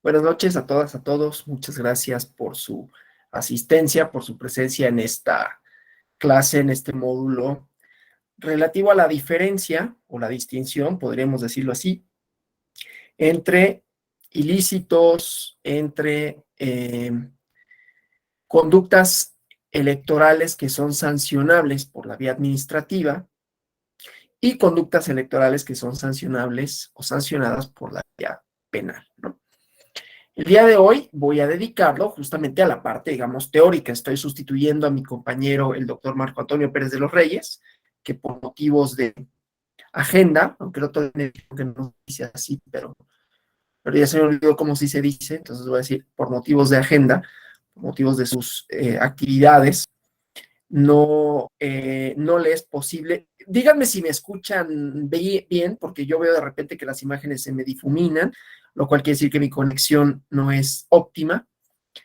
Buenas noches a todas, a todos. Muchas gracias por su asistencia, por su presencia en esta clase, en este módulo relativo a la diferencia o la distinción, podríamos decirlo así, entre ilícitos, entre conductas electorales que son sancionables por la vía administrativa y conductas electorales que son sancionables o sancionadas por la vía penal, ¿no? El día de hoy voy a dedicarlo justamente a la parte, digamos, teórica. Estoy sustituyendo a mi compañero, el doctor Marco Antonio Pérez de los Reyes, que por motivos de agenda, aunque el otro día que no dice así, pero ya se me olvidó cómo sí se dice, entonces voy a decir por motivos de agenda, por motivos de sus actividades, no le es posible. Díganme si me escuchan bien, porque yo veo de repente que las imágenes se me difuminan, lo cual quiere decir que mi conexión no es óptima.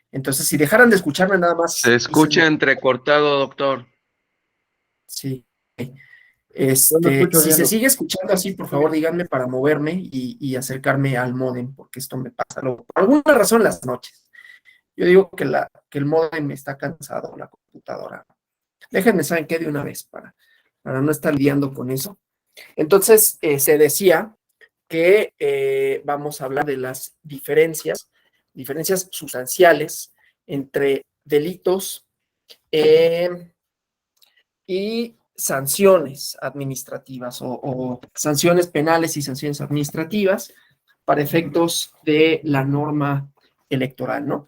Entonces, si dejaran de escucharme nada Se más, escucha entrecortado, doctor. sí. Yo lo escucho Si bien, se doctor. sigue escuchando así, por favor, díganme para moverme y acercarme al módem, porque esto me pasa por alguna razón las noches. Yo digo que el módem está cansado, la computadora. Déjenme saber qué de una vez para no estar lidiando con eso. Entonces, se decía que vamos a hablar de las diferencias sustanciales entre delitos y sanciones administrativas o sanciones penales y sanciones administrativas para efectos de la norma electoral, ¿no?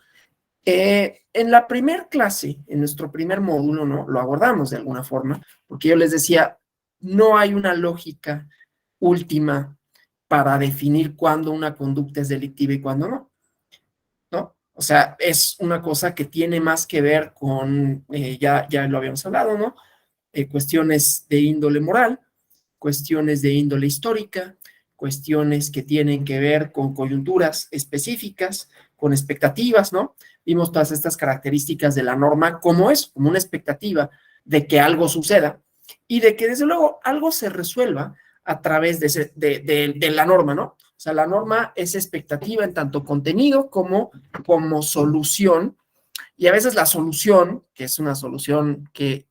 En la primer clase, en nuestro primer módulo, ¿no? Lo abordamos de alguna forma, porque yo les decía, no hay una lógica última para definir cuándo una conducta es delictiva y cuándo no, ¿no? O sea, es una cosa que tiene más que ver con, ya lo habíamos hablado, ¿no? Cuestiones de índole moral, cuestiones de índole histórica, cuestiones que tienen que ver con coyunturas específicas, con expectativas, ¿no? Vimos todas estas características de la norma como es, como una expectativa de que algo suceda y de que desde luego algo se resuelva a través de la norma, ¿no? O sea, la norma es expectativa en tanto contenido como solución, y a veces la solución, que es una solución que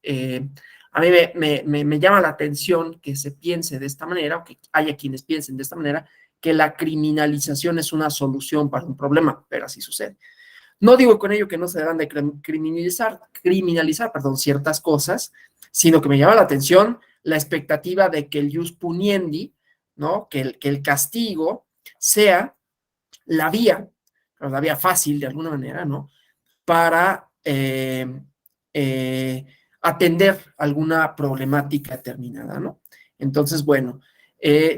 a mí me llama la atención que se piense de esta manera, o que haya quienes piensen de esta manera, que la criminalización es una solución para un problema, pero así sucede. No digo con ello que no se deban de criminalizar, ciertas cosas, sino que me llama la atención la expectativa de que el jus puniendi, ¿no? Que el castigo sea la vía fácil de alguna manera, ¿no? Para atender alguna problemática determinada, ¿no? Entonces, bueno,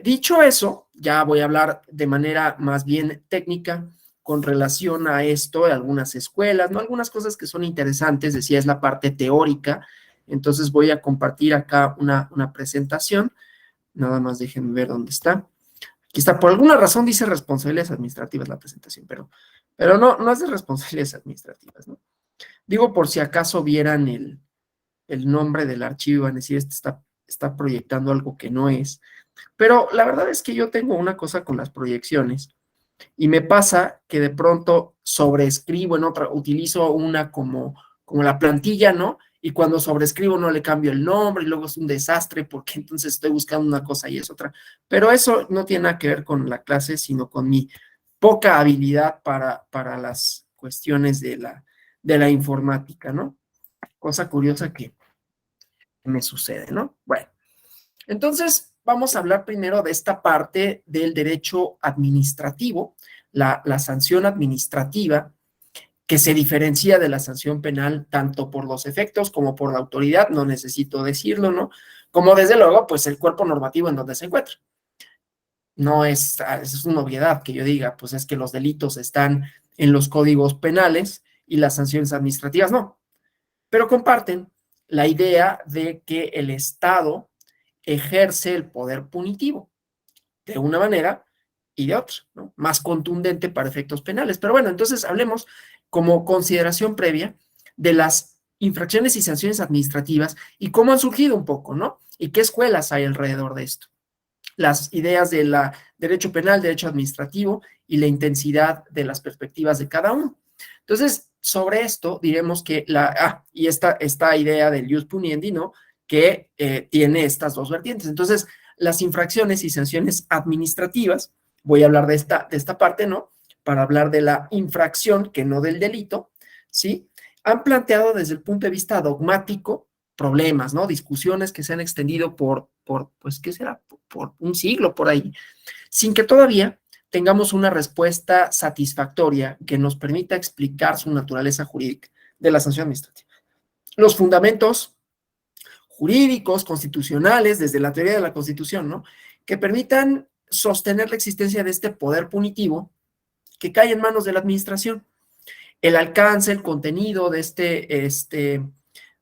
dicho eso, ya voy a hablar de manera más bien técnica con relación a esto de algunas escuelas, ¿no? Algunas cosas que son interesantes, decía, es la parte teórica. Entonces voy a compartir acá una presentación. Nada más déjenme ver dónde está. Aquí está, por alguna razón dice responsabilidades administrativas la presentación, pero no es de responsabilidades administrativas, ¿no? Digo, por si acaso vieran el nombre del archivo, van a decir, está proyectando algo que no es. Pero la verdad es que yo tengo una cosa con las proyecciones y me pasa que de pronto sobreescribo en otra, utilizo una como la plantilla, ¿no? Y cuando sobrescribo no le cambio el nombre y luego es un desastre porque entonces estoy buscando una cosa y es otra. Pero eso no tiene nada que ver con la clase, sino con mi poca habilidad para las cuestiones de la informática, ¿no? Cosa curiosa que me sucede, ¿no? Bueno, entonces vamos a hablar primero de esta parte del derecho administrativo, la sanción administrativa, que se diferencia de la sanción penal tanto por los efectos como por la autoridad, no necesito decirlo, ¿no? Como desde luego, pues el cuerpo normativo en donde se encuentra. No es una obviedad que yo diga, pues es que los delitos están en los códigos penales y las sanciones administrativas no, pero comparten la idea de que el Estado ejerce el poder punitivo de una manera y de otra, ¿no? Más contundente para efectos penales. Pero bueno, entonces hablemos como consideración previa de las infracciones y sanciones administrativas y cómo han surgido un poco, ¿no? Y qué escuelas hay alrededor de esto. Las ideas del derecho penal, derecho administrativo y la intensidad de las perspectivas de cada uno. Entonces, sobre esto diremos que y esta idea del ius puniendi, ¿no? Que tiene estas dos vertientes. Entonces, las infracciones y sanciones administrativas, voy a hablar de esta parte, ¿no? Para hablar de la infracción, que no del delito, ¿sí? Han planteado desde el punto de vista dogmático problemas, ¿no? Discusiones que se han extendido pues, ¿qué será? Por un siglo, por ahí, sin que todavía tengamos una respuesta satisfactoria que nos permita explicar su naturaleza jurídica de la sanción administrativa. Los fundamentos jurídicos, constitucionales, desde la teoría de la Constitución, ¿no? Que permitan sostener la existencia de este poder punitivo que cae en manos de la administración. El alcance, el contenido de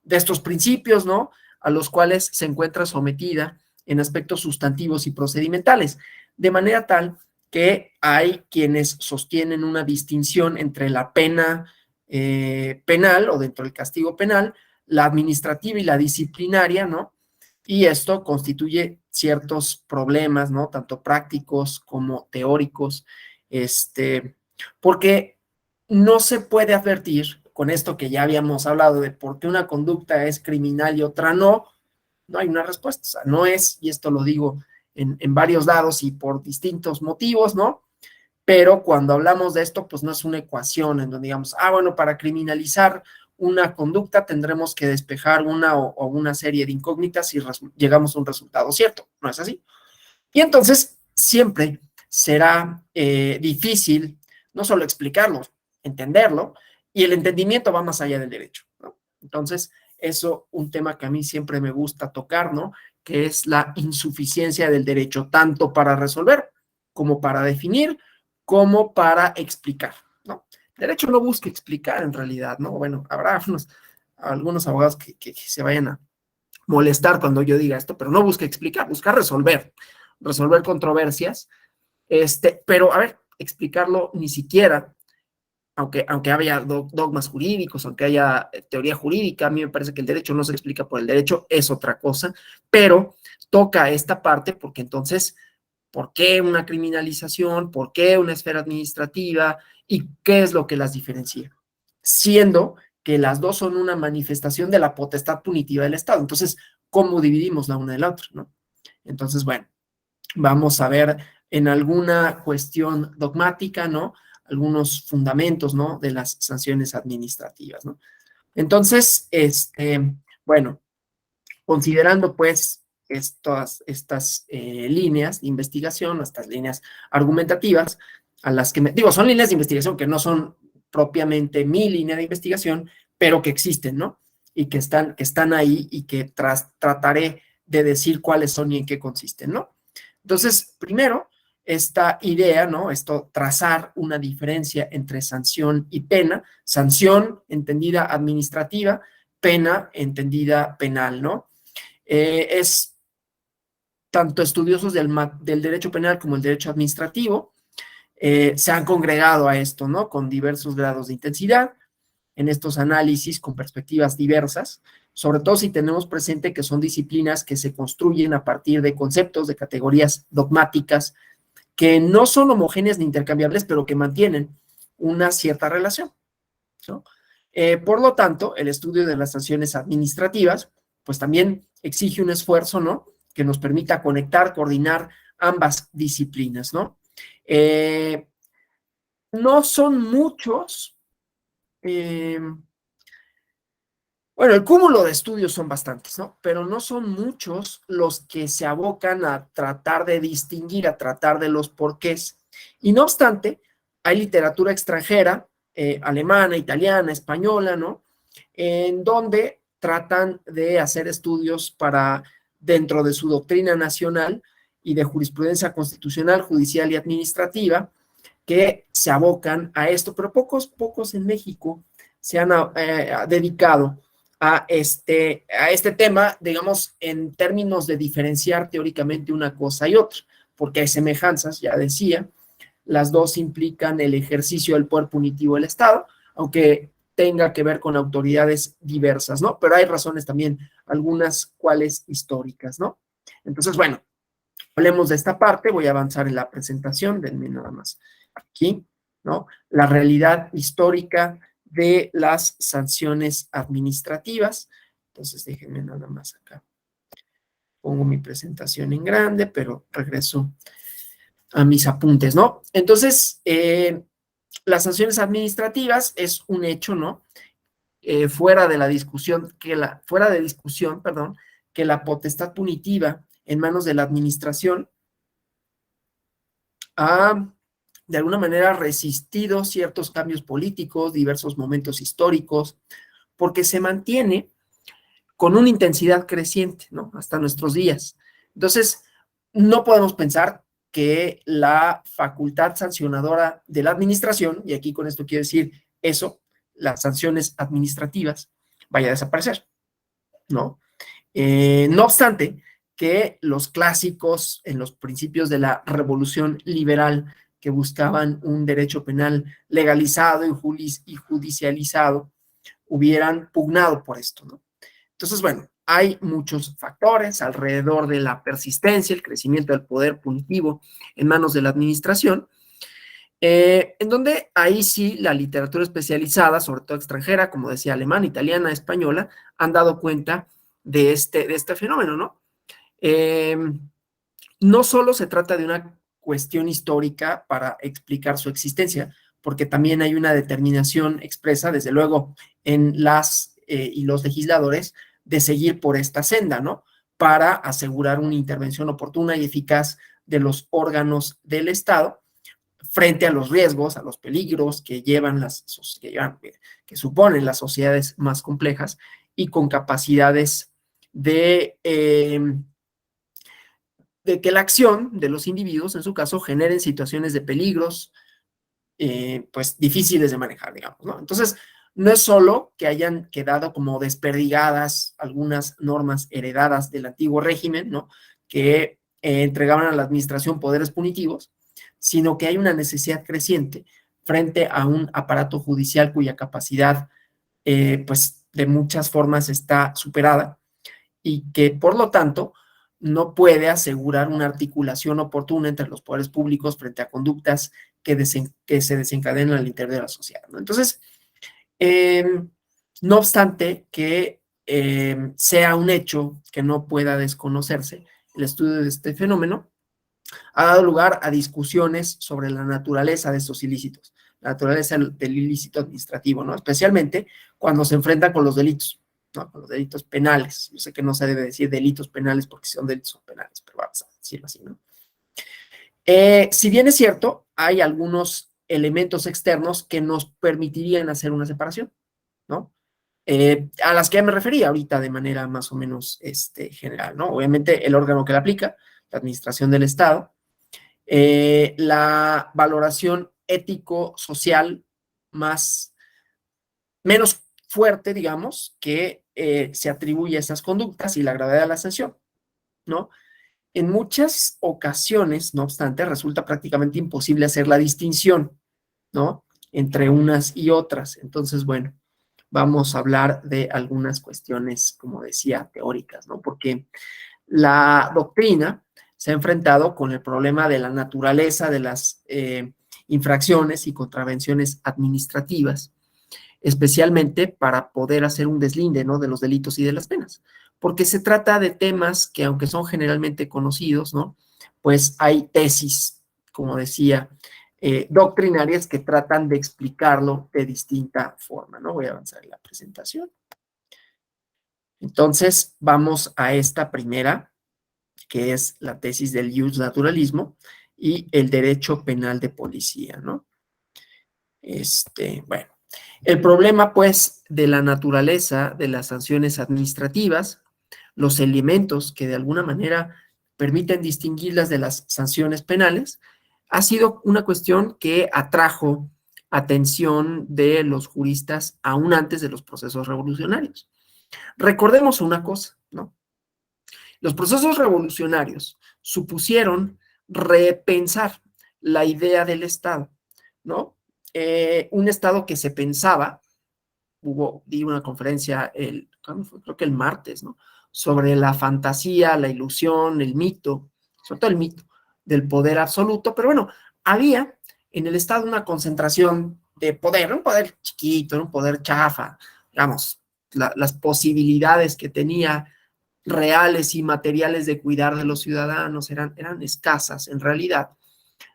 de estos principios, ¿no? A los cuales se encuentra sometida en aspectos sustantivos y procedimentales, de manera tal que hay quienes sostienen una distinción entre la pena penal o dentro del castigo penal, la administrativa y la disciplinaria, ¿no? Y esto constituye ciertos problemas, ¿no? Tanto prácticos como teóricos, porque no se puede advertir con esto que ya habíamos hablado de por qué una conducta es criminal y otra no, no hay una respuesta, o sea, no es, y esto lo digo en varios lados y por distintos motivos, ¿no? Pero cuando hablamos de esto, pues no es una ecuación en donde digamos, bueno, para criminalizar una conducta tendremos que despejar una o una serie de incógnitas y llegamos a un resultado cierto, no es así. Y entonces siempre será difícil no solo explicarlo, entenderlo, y el entendimiento va más allá del derecho, ¿no? Entonces, eso un tema que a mí siempre me gusta tocar, ¿no? Que es la insuficiencia del derecho, tanto para resolver, como para definir, como para explicar, ¿no? El derecho no busca explicar en realidad, ¿no? Bueno, habrá algunos abogados que se vayan a molestar cuando yo diga esto, pero no busca explicar, busca resolver controversias, pero a ver, explicarlo ni siquiera, aunque haya dogmas jurídicos, aunque haya teoría jurídica, a mí me parece que el derecho no se explica por el derecho, es otra cosa, pero toca esta parte porque entonces, ¿por qué una criminalización? ¿Por qué una esfera administrativa? ¿Y qué es lo que las diferencia? Siendo que las dos son una manifestación de la potestad punitiva del Estado. Entonces, ¿cómo dividimos la una de la otra, no? Entonces, bueno, vamos a ver en alguna cuestión dogmática, ¿no? Algunos fundamentos, ¿no? De las sanciones administrativas, ¿no? Entonces, bueno, considerando pues estas líneas de investigación, estas líneas argumentativas, a las que son líneas de investigación que no son propiamente mi línea de investigación, pero que existen, ¿no? Y que están ahí y que trataré de decir cuáles son y en qué consisten, ¿no? Entonces, primero, esta idea, ¿no? Trazar una diferencia entre sanción y pena, sanción entendida administrativa, pena entendida penal, ¿no? Es tanto estudiosos del derecho penal como el derecho administrativo, se han congregado a esto, ¿no? Con diversos grados de intensidad, en estos análisis con perspectivas diversas, sobre todo si tenemos presente que son disciplinas que se construyen a partir de conceptos, de categorías dogmáticas, que no son homogéneas ni intercambiables, pero que mantienen una cierta relación, ¿no? Por lo tanto, el estudio de las sanciones administrativas, pues también exige un esfuerzo, ¿no? Que nos permita conectar, coordinar ambas disciplinas, ¿no? No son muchos, bueno, el cúmulo de estudios son bastantes, ¿no? Pero no son muchos los que se abocan a tratar de distinguir, a tratar de los porqués. Y no obstante, hay literatura extranjera, alemana, italiana, española, ¿no? En donde tratan de hacer estudios dentro de su doctrina nacional y de jurisprudencia constitucional, judicial y administrativa, que se abocan a esto, pero pocos en México se han dedicado a este tema, digamos, en términos de diferenciar teóricamente una cosa y otra, porque hay semejanzas, ya decía, las dos implican el ejercicio del poder punitivo del Estado, aunque tenga que ver con autoridades diversas, ¿no? Pero hay razones también, algunas cuales históricas, ¿no? Entonces, bueno, hablemos de esta parte, voy a avanzar en la presentación, denme nada más aquí, ¿no? La realidad histórica de las sanciones administrativas. Entonces, déjenme nada más acá. Pongo mi presentación en grande, pero regreso a mis apuntes, ¿no? Entonces, las sanciones administrativas es un hecho, ¿no? Fuera de discusión, perdón, que la potestad punitiva en manos de la administración ha, de alguna manera, resistido ciertos cambios políticos, diversos momentos históricos, porque se mantiene con una intensidad creciente, ¿no? Hasta nuestros días. Entonces, no podemos pensar que la facultad sancionadora de la administración, y aquí con esto quiero decir eso, las sanciones administrativas, vaya a desaparecer, ¿no? No obstante, que los clásicos en los principios de la revolución liberal que buscaban un derecho penal legalizado y judicializado hubieran pugnado por esto, ¿no? Entonces, bueno, hay muchos factores alrededor de la persistencia, el crecimiento del poder punitivo en manos de la administración, en donde ahí sí la literatura especializada, sobre todo extranjera, como decía, alemana, italiana, española, han dado cuenta de este fenómeno, ¿no? No solo se trata de una cuestión histórica para explicar su existencia, porque también hay una determinación expresa, desde luego, en las y los legisladores, de seguir por esta senda, ¿no? Para asegurar una intervención oportuna y eficaz de los órganos del Estado frente a los riesgos, a los peligros que suponen las sociedades más complejas y con capacidades de que la acción de los individuos, en su caso, generen situaciones de peligros, pues difíciles de manejar, digamos, ¿no? Entonces, no es solo que hayan quedado como desperdigadas algunas normas heredadas del antiguo régimen, ¿no? Que entregaban a la administración poderes punitivos, sino que hay una necesidad creciente frente a un aparato judicial cuya capacidad, pues, de muchas formas está superada y que, por lo tanto, no puede asegurar una articulación oportuna entre los poderes públicos frente a conductas que se desencadenan al interior de la sociedad, ¿no? Entonces, no obstante que sea un hecho que no pueda desconocerse, el estudio de este fenómeno ha dado lugar a discusiones sobre la naturaleza de estos ilícitos, la naturaleza del ilícito administrativo, ¿no? Especialmente cuando se enfrentan con los delitos, ¿no? Con los delitos penales. Yo sé que no se debe decir delitos penales porque son delitos penales, pero vamos a decirlo así, ¿no? Si bien es cierto, hay algunos elementos externos que nos permitirían hacer una separación, ¿no? A las que ya me refería ahorita de manera más o menos general, ¿no? Obviamente el órgano que la aplica, la administración del Estado, la valoración ético-social menos fuerte, digamos, que se atribuye a esas conductas y la gravedad de la sanción, ¿no? En muchas ocasiones, no obstante, resulta prácticamente imposible hacer la distinción, ¿no? Entre unas y otras. Entonces, bueno, vamos a hablar de algunas cuestiones, como decía, teóricas, ¿no? Porque la doctrina se ha enfrentado con el problema de la naturaleza de las infracciones y contravenciones administrativas, especialmente para poder hacer un deslinde, ¿no? De los delitos y de las penas, porque se trata de temas que, aunque son generalmente conocidos, ¿no? Pues hay tesis, como decía, doctrinarias que tratan de explicarlo de distinta forma, ¿no? Voy a avanzar en la presentación. Entonces, vamos a esta primera, que es la tesis del naturalismo y el derecho penal de policía, ¿no? Bueno, el problema, pues, de la naturaleza de las sanciones administrativas, los elementos que de alguna manera permiten distinguirlas de las sanciones penales, ha sido una cuestión que atrajo atención de los juristas aún antes de los procesos revolucionarios. Recordemos una cosa, ¿no? Los procesos revolucionarios supusieron repensar la idea del Estado, ¿no? Un Estado que se pensaba, di una conferencia, creo que el martes, ¿no? Sobre la fantasía, la ilusión, el mito sobre todo el mito del poder absoluto, pero bueno, había en el Estado una concentración de poder, un poder chiquito, un poder chafa, digamos, las posibilidades que tenía reales y materiales de cuidar de los ciudadanos eran escasas en realidad,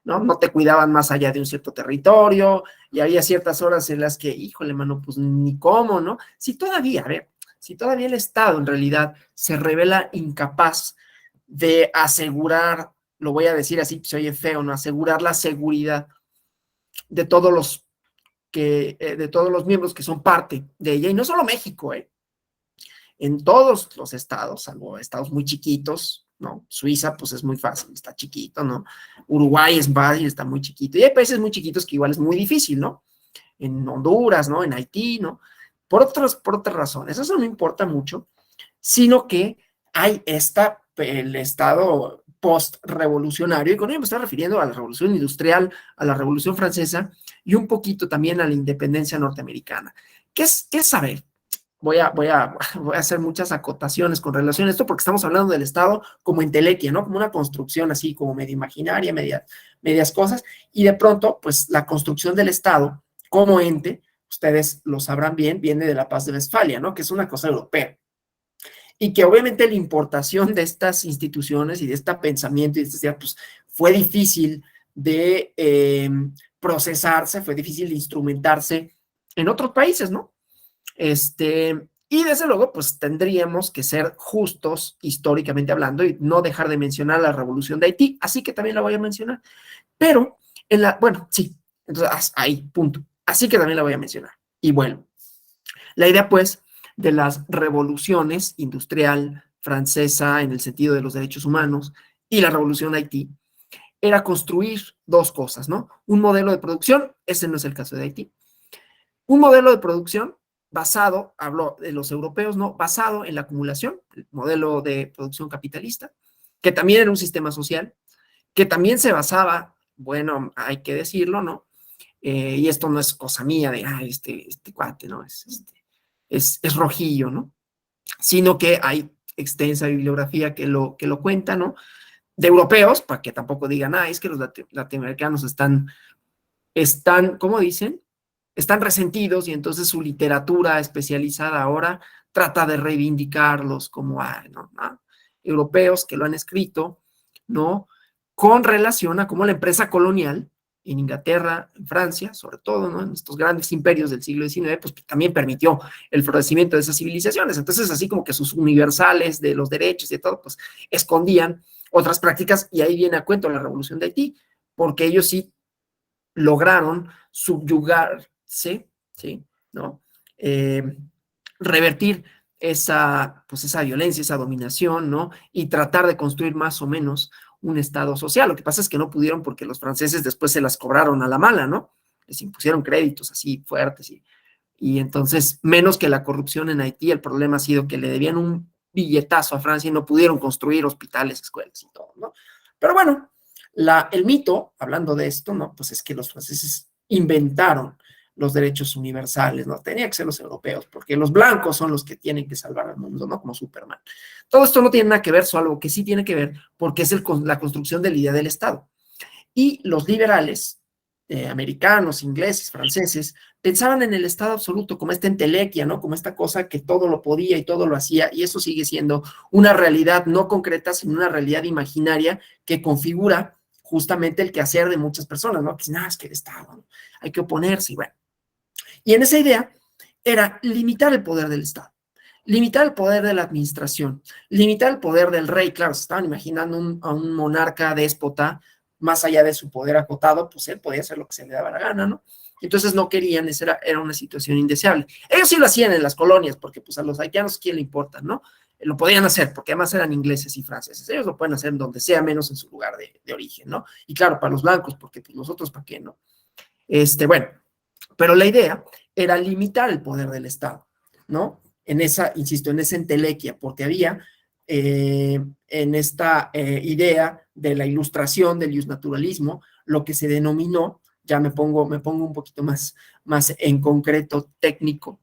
¿no? No te cuidaban más allá de un cierto territorio y había ciertas horas en las que, híjole, mano, pues ni cómo, ¿no? Si todavía, a ver, si todavía el Estado en realidad se revela incapaz de asegurar, lo voy a decir así, se oye feo, ¿no? Asegurar la seguridad de todos los de todos los miembros que son parte de ella, y no solo México, en todos los estados, salvo estados muy chiquitos, ¿no? Suiza, pues es muy fácil, está chiquito, ¿no? Uruguay es fácil, está muy chiquito, y hay países muy chiquitos que igual es muy difícil, ¿no? En Honduras, ¿no? En Haití, ¿no? Por otras razones, eso no importa mucho, sino que hay el estado post-revolucionario, y con ello me estoy refiriendo a la revolución industrial, a la revolución francesa, y un poquito también a la independencia norteamericana. ¿Qué es saber? Voy a hacer muchas acotaciones con relación a esto, porque estamos hablando del Estado como entelequia, ¿no? Como una construcción así, como medio imaginaria, medias cosas, y de pronto, pues la construcción del Estado como ente, ustedes lo sabrán bien, viene de la Paz de Westfalia, ¿no? Que es una cosa europea. Y que obviamente la importación de estas instituciones y de este pensamiento y de este, pues fue difícil de procesarse, fue difícil de instrumentarse en otros países, ¿no? Y desde luego, pues tendríamos que ser justos históricamente hablando y no dejar de mencionar la revolución de Haití, así que también la voy a mencionar. Pero, bueno, sí, entonces ahí, punto. Así que también la voy a mencionar. Y bueno, la idea pues de las revoluciones industrial, francesa en el sentido de los derechos humanos y la revolución de Haití era construir dos cosas, ¿no? Un modelo de producción, ese no es el caso de Haití, un modelo de producción basado, hablo de los europeos, ¿no? Basado en la acumulación, el modelo de producción capitalista, que también era un sistema social, que también se basaba, bueno, hay que decirlo, ¿no? Y esto no es cosa mía de, este cuate, ¿no? Es rojillo, ¿no? Sino que hay extensa bibliografía que lo cuenta, ¿no? De europeos, para que tampoco digan, es que los latinoamericanos están, ¿cómo dicen? Están resentidos y entonces su literatura especializada ahora trata de reivindicarlos como, ¿no? Europeos que lo han escrito, ¿no? Con relación a cómo la empresa colonial en Inglaterra, en Francia, sobre todo, ¿no? En estos grandes imperios del siglo XIX, pues también permitió el florecimiento de esas civilizaciones. Entonces, así como que sus universales de los derechos y de todo, pues escondían otras prácticas, y ahí viene a cuento la revolución de Haití, porque ellos sí lograron subyugarse, ¿sí? ¿No? Revertir esa violencia, esa dominación, ¿no? Y tratar de construir más o menos un estado social. Lo que pasa es que no pudieron porque los franceses después se las cobraron a la mala, ¿no? Les impusieron créditos así fuertes y entonces, menos que la corrupción en Haití, el problema ha sido que le debían un billetazo a Francia y no pudieron construir hospitales, escuelas y todo, ¿no? Pero bueno, el mito, hablando de esto, ¿no? Pues es que los franceses inventaron los derechos universales, ¿no? Tenía que ser los europeos, porque los blancos son los que tienen que salvar al mundo, ¿no? Como Superman. Todo esto no tiene nada que ver, solo que sí tiene que ver, porque es la construcción de la idea del Estado. Y los liberales, americanos, ingleses, franceses, pensaban en el Estado absoluto como esta entelequia, ¿no? Como esta cosa que todo lo podía y todo lo hacía, y eso sigue siendo una realidad no concreta, sino una realidad imaginaria que configura justamente el quehacer de muchas personas, ¿no? Que dicen, es que el Estado, ¿no? Hay que oponerse, y bueno. Y en esa idea era limitar el poder del Estado, limitar el poder de la administración, limitar el poder del rey. Claro, se estaban imaginando a un monarca déspota, más allá de su poder acotado, pues él podía hacer lo que se le daba la gana, ¿no? Entonces no querían, era una situación indeseable. Ellos sí lo hacían en las colonias, porque pues a los haitianos, ¿quién le importa, no? Lo podían hacer, porque además eran ingleses y franceses. Ellos lo pueden hacer en donde sea, menos en su lugar de origen, ¿no? Y claro, para los blancos, porque pues los otros, ¿para qué, no? Bueno, pero la idea era limitar el poder del Estado, ¿no? Insisto, en esa entelequia, porque había en esta idea de la ilustración, del iusnaturalismo, lo que se denominó, ya me pongo un poquito más en concreto técnico,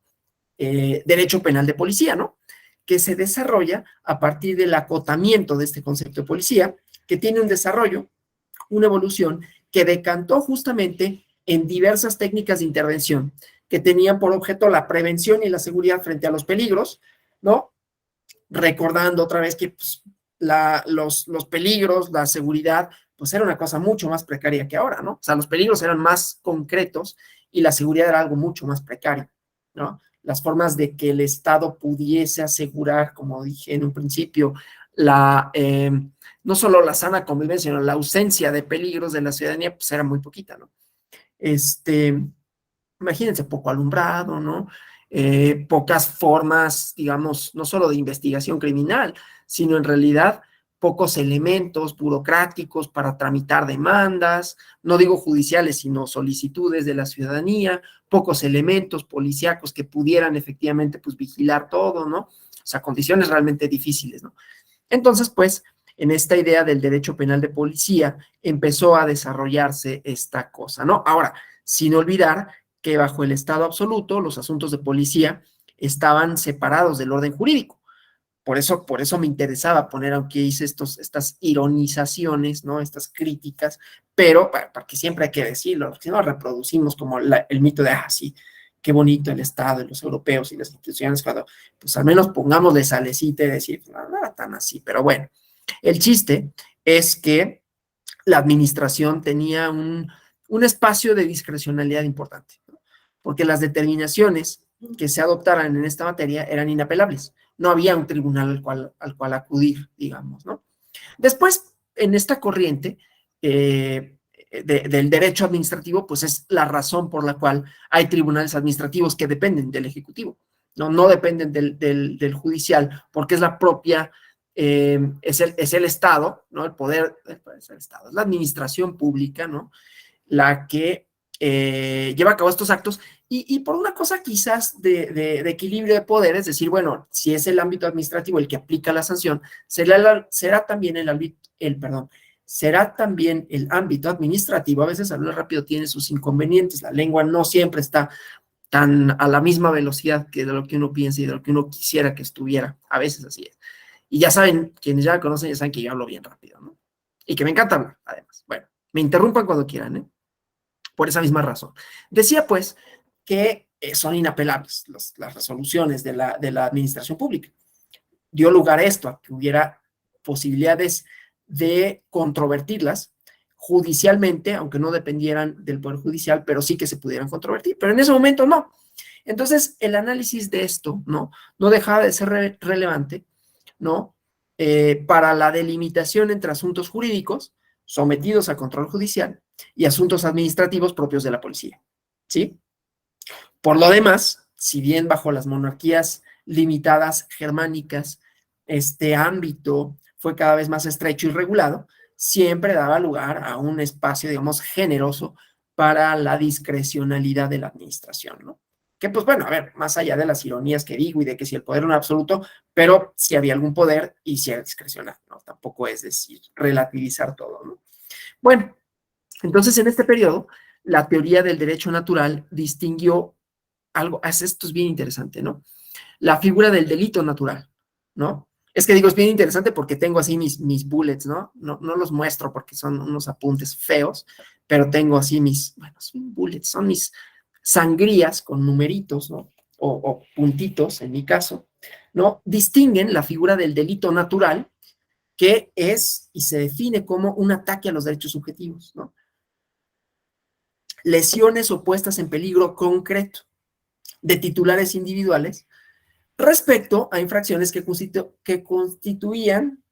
derecho penal de policía, ¿no? Que se desarrolla a partir del acotamiento de este concepto de policía que tiene un desarrollo, una evolución que decantó justamente en diversas técnicas de intervención que tenían por objeto la prevención y la seguridad frente a los peligros, ¿no? Recordando otra vez que pues, los peligros, la seguridad, pues era una cosa mucho más precaria que ahora, ¿no? O sea, los peligros eran más concretos y la seguridad era algo mucho más precario, ¿no? Las formas de que el Estado pudiese asegurar, como dije en un principio, no solo la sana convivencia, sino la ausencia de peligros de la ciudadanía, pues era muy poquita, ¿no? Imagínense, poco alumbrado, ¿no? Pocas formas, digamos, no solo de investigación criminal, sino en realidad pocos elementos burocráticos para tramitar demandas, no digo judiciales, sino solicitudes de la ciudadanía, pocos elementos policíacos que pudieran efectivamente, pues, vigilar todo, ¿no? O sea, condiciones realmente difíciles, ¿no? Entonces, pues, en esta idea del derecho penal de policía empezó a desarrollarse esta cosa, ¿no? Ahora, sin olvidar que bajo el Estado absoluto los asuntos de policía estaban separados del orden jurídico. Por eso me interesaba poner, aunque hice estas ironizaciones, ¿no? Estas críticas, pero porque siempre hay que decirlo, porque si no reproducimos como el mito de, sí, qué bonito el Estado y los europeos y las instituciones, cuando, pues al menos pongámosle salecita y decir, no era tan así, pero bueno. El chiste es que la administración tenía un espacio de discrecionalidad importante, ¿no? Porque las determinaciones que se adoptaran en esta materia eran inapelables. No había un tribunal al cual acudir, digamos, ¿no? Después, en esta corriente del derecho administrativo, pues es la razón por la cual hay tribunales administrativos que dependen del Ejecutivo, no dependen del judicial, porque es la propia, es el Estado, ¿no? El poder, es el Estado, es la administración pública, ¿no? La que lleva a cabo estos actos y por una cosa quizás de equilibrio de poder, es decir, bueno, si es el ámbito administrativo el que aplica la sanción, será también será también el ámbito administrativo. A veces hablar rápido tiene sus inconvenientes, la lengua no siempre está tan a la misma velocidad que de lo que uno piensa y de lo que uno quisiera que estuviera, a veces así es. Y ya saben, quienes ya me conocen ya saben que yo hablo bien rápido, ¿no? Y que me encanta hablar, además. Bueno, me interrumpan cuando quieran, ¿eh? Por esa misma razón. Decía, pues, que son inapelables las resoluciones de la administración pública. Dio lugar a esto, a que hubiera posibilidades de controvertirlas judicialmente, aunque no dependieran del Poder Judicial, pero sí que se pudieran controvertir. Pero en ese momento no. Entonces, el análisis de esto, no dejaba de ser relevante, ¿no? Para la delimitación entre asuntos jurídicos sometidos a control judicial y asuntos administrativos propios de la policía, ¿sí? Por lo demás, si bien bajo las monarquías limitadas germánicas, este ámbito fue cada vez más estrecho y regulado, siempre daba lugar a un espacio, digamos, generoso para la discrecionalidad de la administración, ¿no? Que pues bueno, a ver, más allá de las ironías que digo y de que si el poder no era absoluto, pero si había algún poder y si era discrecional, ¿no? Tampoco es decir, relativizar todo, ¿no? Bueno, entonces en este periodo, la teoría del derecho natural distinguió algo, esto es bien interesante, ¿no? La figura del delito natural, ¿no? Es que digo, es bien interesante porque tengo así mis bullets, ¿no? No los muestro porque son unos apuntes feos, pero tengo así bueno, son bullets, son mis sangrías con numeritos, ¿no? O puntitos, en mi caso, ¿no? Distinguen la figura del delito natural, que es y se define como un ataque a los derechos subjetivos, ¿no? Lesiones o puestas en peligro concreto de titulares individuales respecto a infracciones que constituían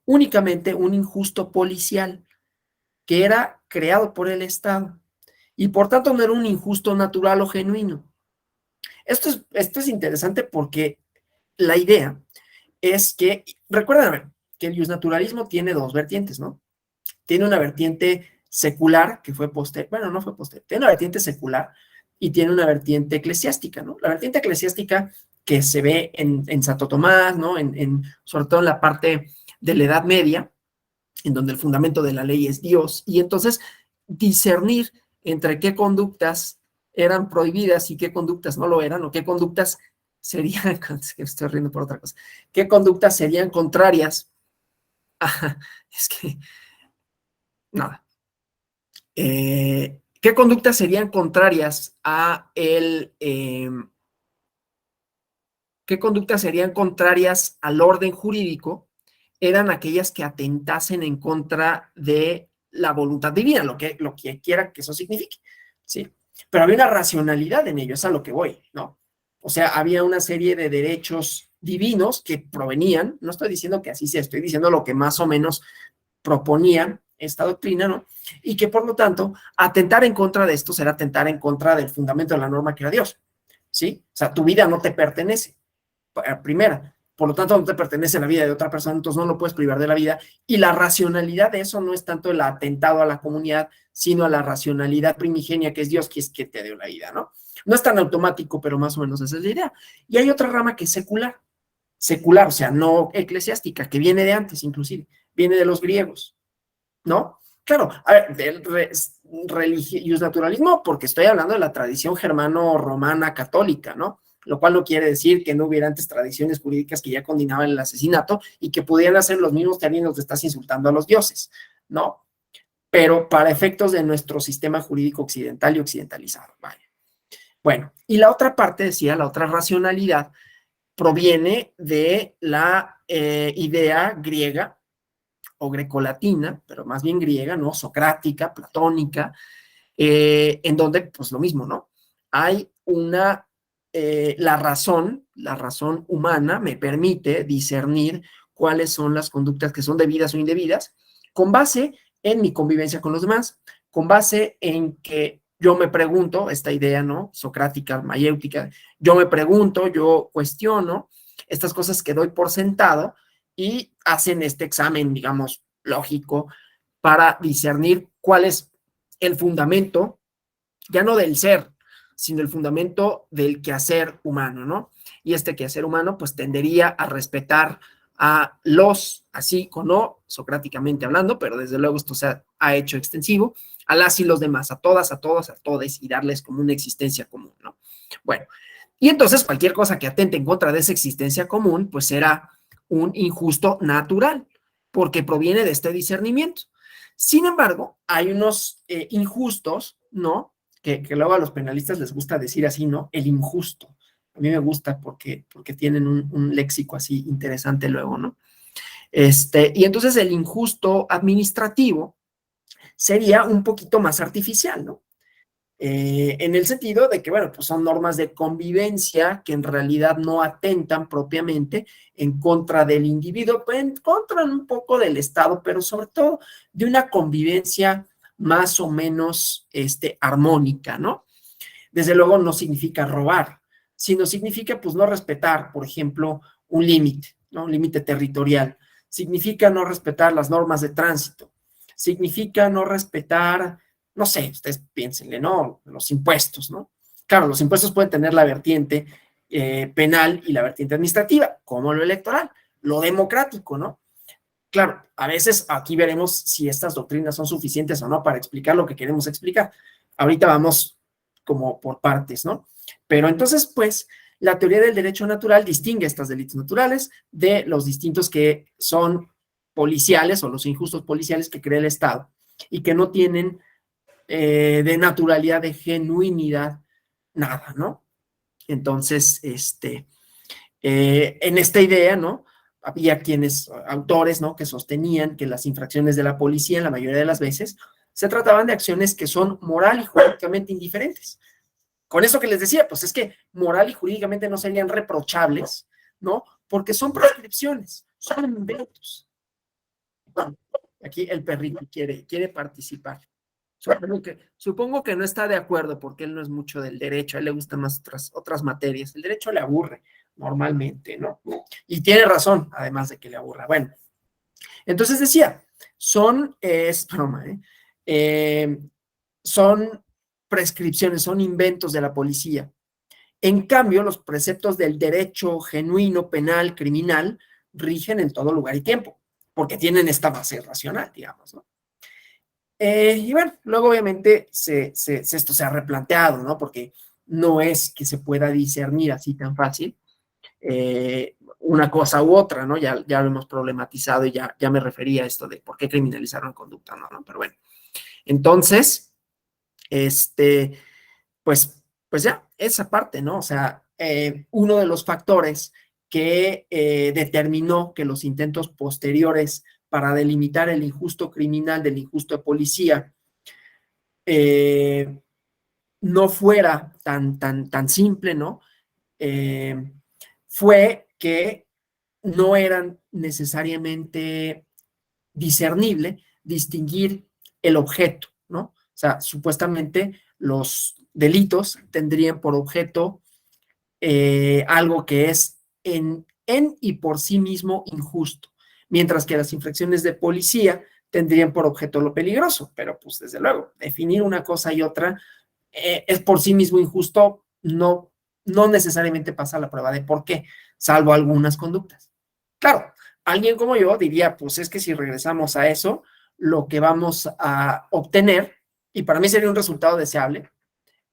únicamente un injusto policial que era creado por el Estado y por tanto no era un injusto natural o genuino. Esto es interesante porque la idea es que, recuerden, a ver, que el justnaturalismo tiene dos vertientes, ¿no? Tiene una vertiente secular que fue bueno, no fue tiene una vertiente secular y tiene una vertiente eclesiástica, ¿no? La vertiente eclesiástica que se ve en Santo Tomás, ¿no? Sobre todo en la parte de la Edad Media, en donde el fundamento de la ley es Dios, y entonces discernir entre qué conductas eran prohibidas y qué conductas no lo eran, o qué conductas serían, estoy riendo por otra cosa, qué conductas serían contrarias Es que, nada. ¿Qué conductas serían contrarias a qué conductas serían contrarias al orden jurídico? Eran aquellas que atentasen en contra de la voluntad divina, lo que quiera que eso signifique, ¿sí? Pero había una racionalidad en ello, es a lo que voy, ¿no? O sea, había una serie de derechos divinos que provenían, no estoy diciendo que así sea, estoy diciendo lo que más o menos proponía esta doctrina, ¿no? Y que por lo tanto, atentar en contra de esto será atentar en contra del fundamento de la norma que era Dios, ¿sí? O sea, tu vida no te pertenece, primera. Por lo tanto, no te pertenece la vida de otra persona, entonces no lo puedes privar de la vida. Y la racionalidad de eso no es tanto el atentado a la comunidad, sino a la racionalidad primigenia que es Dios, que es que te dio la vida, ¿no? No es tan automático, pero más o menos esa es la idea. Y hay otra rama que es secular, o sea, no eclesiástica, que viene de antes inclusive, viene de los griegos, ¿no? Claro, a ver, del naturalismo, porque estoy hablando de la tradición germano-romana católica, ¿no? Lo cual no quiere decir que no hubiera antes tradiciones jurídicas que ya condenaban el asesinato y que pudieran hacer los mismos términos de estás insultando a los dioses, ¿no? Pero para efectos de nuestro sistema jurídico occidental y occidentalizado, vaya. Bueno, y la otra parte, decía, la otra racionalidad proviene de la idea griega o grecolatina, pero más bien griega, ¿no? Socrática, platónica, en donde, pues lo mismo, ¿no? Hay la razón humana me permite discernir cuáles son las conductas que son debidas o indebidas, con base en mi convivencia con los demás, con base en que yo me pregunto, esta idea, ¿no? Socrática, mayéutica, yo me pregunto, yo cuestiono estas cosas que doy por sentado y hacen este examen, digamos, lógico para discernir cuál es el fundamento, ya no del ser, sino el fundamento del quehacer humano, ¿no? Y este quehacer humano, pues tendería a respetar a los, así o no, socráticamente hablando, pero desde luego esto se ha hecho extensivo, a las y los demás, a todas, a todos, a todes, y darles como una existencia común, ¿no? Bueno, y entonces cualquier cosa que atente en contra de esa existencia común, pues será un injusto natural, porque proviene de este discernimiento. Sin embargo, hay unos injustos, ¿no? Que luego a los penalistas les gusta decir así, ¿no? El injusto. A mí me gusta porque tienen un léxico así interesante luego, ¿no? Y entonces el injusto administrativo sería un poquito más artificial, ¿no? En el sentido de que, bueno, pues son normas de convivencia que en realidad no atentan propiamente en contra del individuo, en contra un poco del Estado, pero sobre todo de una convivencia más o menos armónica, ¿no? Desde luego no significa robar, sino significa pues no respetar, por ejemplo, un límite, ¿no? Un límite territorial. Significa no respetar las normas de tránsito. Significa no respetar, no sé, ustedes piénsenle, ¿no? Los impuestos, ¿no? Claro, los impuestos pueden tener la vertiente penal y la vertiente administrativa, como lo electoral, lo democrático, ¿no? Claro, a veces aquí veremos si estas doctrinas son suficientes o no para explicar lo que queremos explicar. Ahorita vamos como por partes, ¿no? Pero entonces, pues, la teoría del derecho natural distingue estas delitos naturales de los distintos que son policiales o los injustos policiales que crea el Estado y que no tienen de naturalidad, de genuinidad, nada, ¿no? Entonces, en esta idea, ¿no? Había autores, ¿no? Que sostenían que las infracciones de la policía, en la mayoría de las veces, se trataban de acciones que son moral y jurídicamente indiferentes. Con eso que les decía, pues es que moral y jurídicamente no serían reprochables, ¿no? Porque son prescripciones, son inventos. Bueno, aquí el perrito quiere participar. Supongo que no está de acuerdo porque él no es mucho del derecho, a él le gustan más otras materias. El derecho le aburre normalmente, ¿no? Y tiene razón, además de que le aburra. Bueno, entonces decía, es broma, son prescripciones, son inventos de la policía. En cambio, los preceptos del derecho genuino, penal, criminal, rigen en todo lugar y tiempo, porque tienen esta base racional, digamos, ¿no? Y bueno, luego obviamente esto se ha replanteado, ¿no? Porque no es que se pueda discernir así tan fácil una cosa u otra, ¿no? Ya lo hemos problematizado y ya me refería a esto de por qué criminalizaron conducta, ¿no? Pero bueno, entonces, pues ya, esa parte, ¿no? O sea, uno de los factores que determinó que los intentos posteriores para delimitar el injusto criminal del injusto de policía no fuera tan simple, ¿no? Fue que no eran necesariamente discernible distinguir el objeto, ¿no? O sea, supuestamente los delitos tendrían por objeto algo que es en y por sí mismo injusto, mientras que las infracciones de policía tendrían por objeto lo peligroso, pero pues desde luego, definir una cosa y otra es por sí mismo injusto, no necesariamente pasa la prueba de por qué, salvo algunas conductas. Claro, alguien como yo diría, pues es que si regresamos a eso, lo que vamos a obtener, y para mí sería un resultado deseable,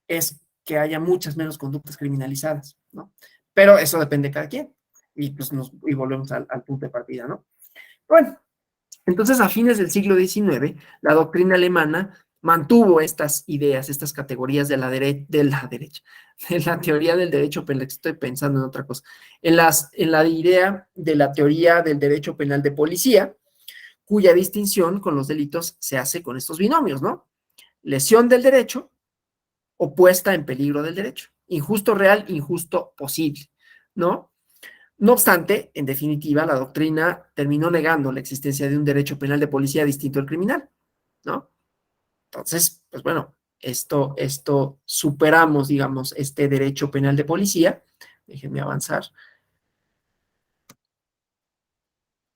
es que haya muchas menos conductas criminalizadas, ¿no? Pero eso depende de cada quien. Y pues y volvemos al punto de partida, ¿no? Bueno, entonces a fines del siglo XIX, la doctrina alemana mantuvo estas ideas, estas categorías de la derecha, de la teoría del derecho penal. Estoy pensando en otra cosa. En la idea de la teoría del derecho penal de policía, cuya distinción con los delitos se hace con estos binomios, ¿no? Lesión del derecho o puesta en peligro del derecho. Injusto real, injusto posible, ¿no? No obstante, en definitiva, la doctrina terminó negando la existencia de un derecho penal de policía distinto al criminal, ¿no? Entonces, pues bueno, esto superamos, digamos, este derecho penal de policía. Déjenme avanzar,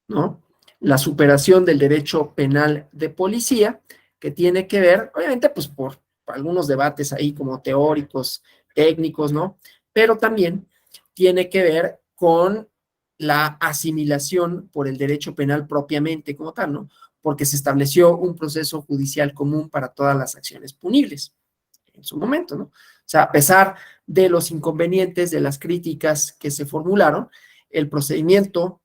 ¿no? La superación del derecho penal de policía, que tiene que ver, obviamente, pues por algunos debates ahí como teóricos, técnicos, ¿no? Pero también tiene que ver con la asimilación por el derecho penal propiamente como tal, ¿no? Porque se estableció un proceso judicial común para todas las acciones punibles en su momento, ¿no? O sea, a pesar de los inconvenientes, de las críticas que se formularon, el procedimiento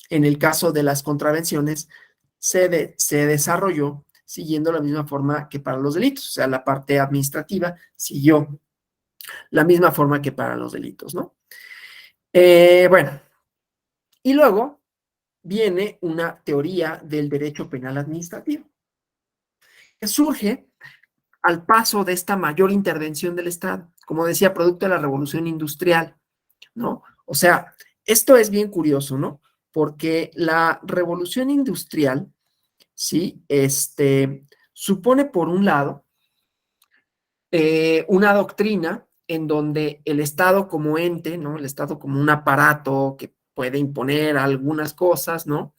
en el caso de las contravenciones se desarrolló siguiendo la misma forma que para los delitos, o sea, la parte administrativa siguió la misma forma que para los delitos, ¿no? Bueno, y luego viene una teoría del derecho penal administrativo, que surge al paso de esta mayor intervención del Estado, como decía, producto de la revolución industrial, ¿no? O sea, esto es bien curioso, ¿no? Porque la revolución industrial, ¿sí? Supone, por un lado, una doctrina en donde el Estado como ente, ¿no? El Estado como un aparato que puede imponer algunas cosas, ¿no?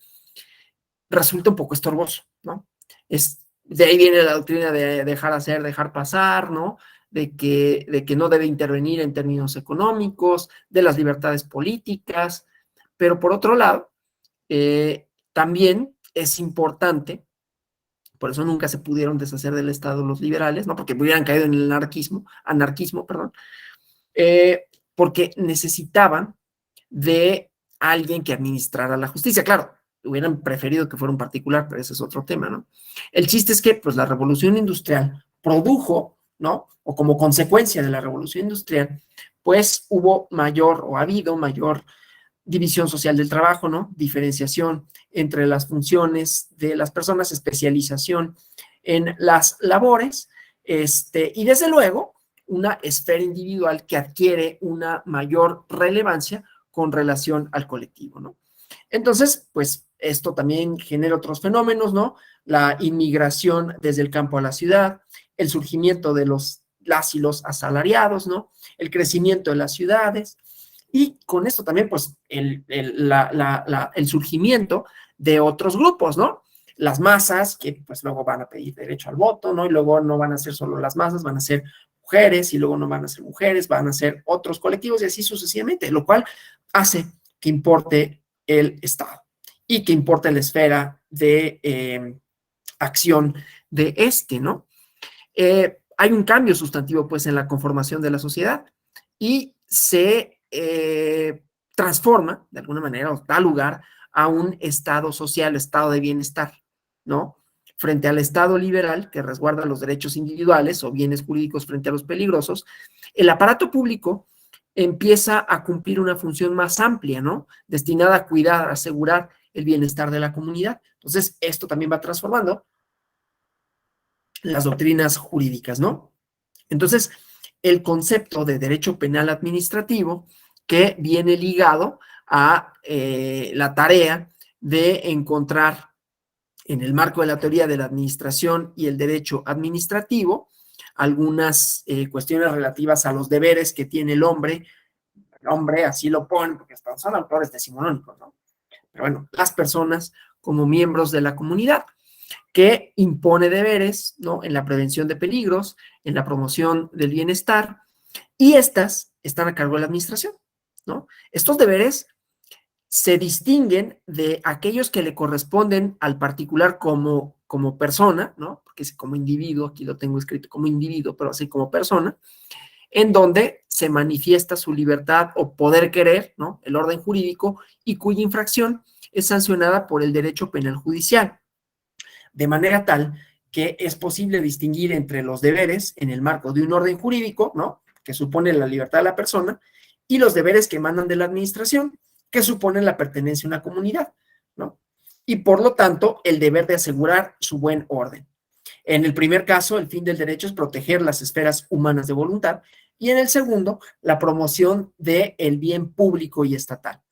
Resulta un poco estorboso, ¿no? De ahí viene la doctrina de dejar hacer, dejar pasar, ¿no? De que no debe intervenir en términos económicos, de las libertades políticas, pero por otro lado, también es importante, por eso nunca se pudieron deshacer del Estado los liberales, ¿no? Porque hubieran caído en el anarquismo, perdón, porque necesitaban de alguien que administrara la justicia. Claro, hubieran preferido que fuera un particular, pero ese es otro tema, ¿no? El chiste es que, pues, la revolución industrial produjo, ¿no? O como consecuencia de la revolución industrial, pues ha habido mayor división social del trabajo, ¿no? Diferenciación entre las funciones de las personas, especialización en las labores, y desde luego una esfera individual que adquiere una mayor relevancia con relación al colectivo, ¿no? Entonces, pues esto también genera otros fenómenos, ¿no? La inmigración desde el campo a la ciudad, el surgimiento de las y los asalariados, ¿no? El crecimiento de las ciudades, y con esto también, pues, el surgimiento de otros grupos, ¿no? Las masas, que pues luego van a pedir derecho al voto, ¿no? Y luego no van a ser solo las masas, van a ser mujeres, y luego no van a ser mujeres, van a ser otros colectivos, y así sucesivamente, lo cual hace que importe el Estado y que importe la esfera de acción de ¿no? Hay un cambio sustantivo, pues, en la conformación de la sociedad, y se transforma, de alguna manera, o da lugar a un estado social, estado de bienestar, ¿no? Frente al estado liberal, que resguarda los derechos individuales o bienes jurídicos frente a los peligrosos, el aparato público empieza a cumplir una función más amplia, ¿no? Destinada a cuidar, a asegurar el bienestar de la comunidad. Entonces, esto también va transformando las doctrinas jurídicas, ¿no? Entonces, el concepto de derecho penal administrativo que viene ligado a la tarea de encontrar en el marco de la teoría de la administración y el derecho administrativo algunas cuestiones relativas a los deberes que tiene el hombre, así lo ponen, porque son autores decimonónicos, ¿no? Pero bueno, las personas como miembros de la comunidad, que impone deberes, ¿no? En la prevención de peligros, en la promoción del bienestar, y estas están a cargo de la administración, ¿no? Estos deberes se distinguen de aquellos que le corresponden al particular como persona, ¿no? Porque es como individuo, aquí lo tengo escrito como individuo, pero así como persona, en donde se manifiesta su libertad o poder querer, ¿no? El orden jurídico, y cuya infracción es sancionada por el derecho penal judicial, de manera tal que es posible distinguir entre los deberes en el marco de un orden jurídico, ¿no? Que supone la libertad de la persona, y los deberes que emanan de la administración, que suponen la pertenencia a una comunidad, ¿no? Y por lo tanto, el deber de asegurar su buen orden. En el primer caso, el fin del derecho es proteger las esferas humanas de voluntad, y en el segundo, la promoción del bien público y estatal.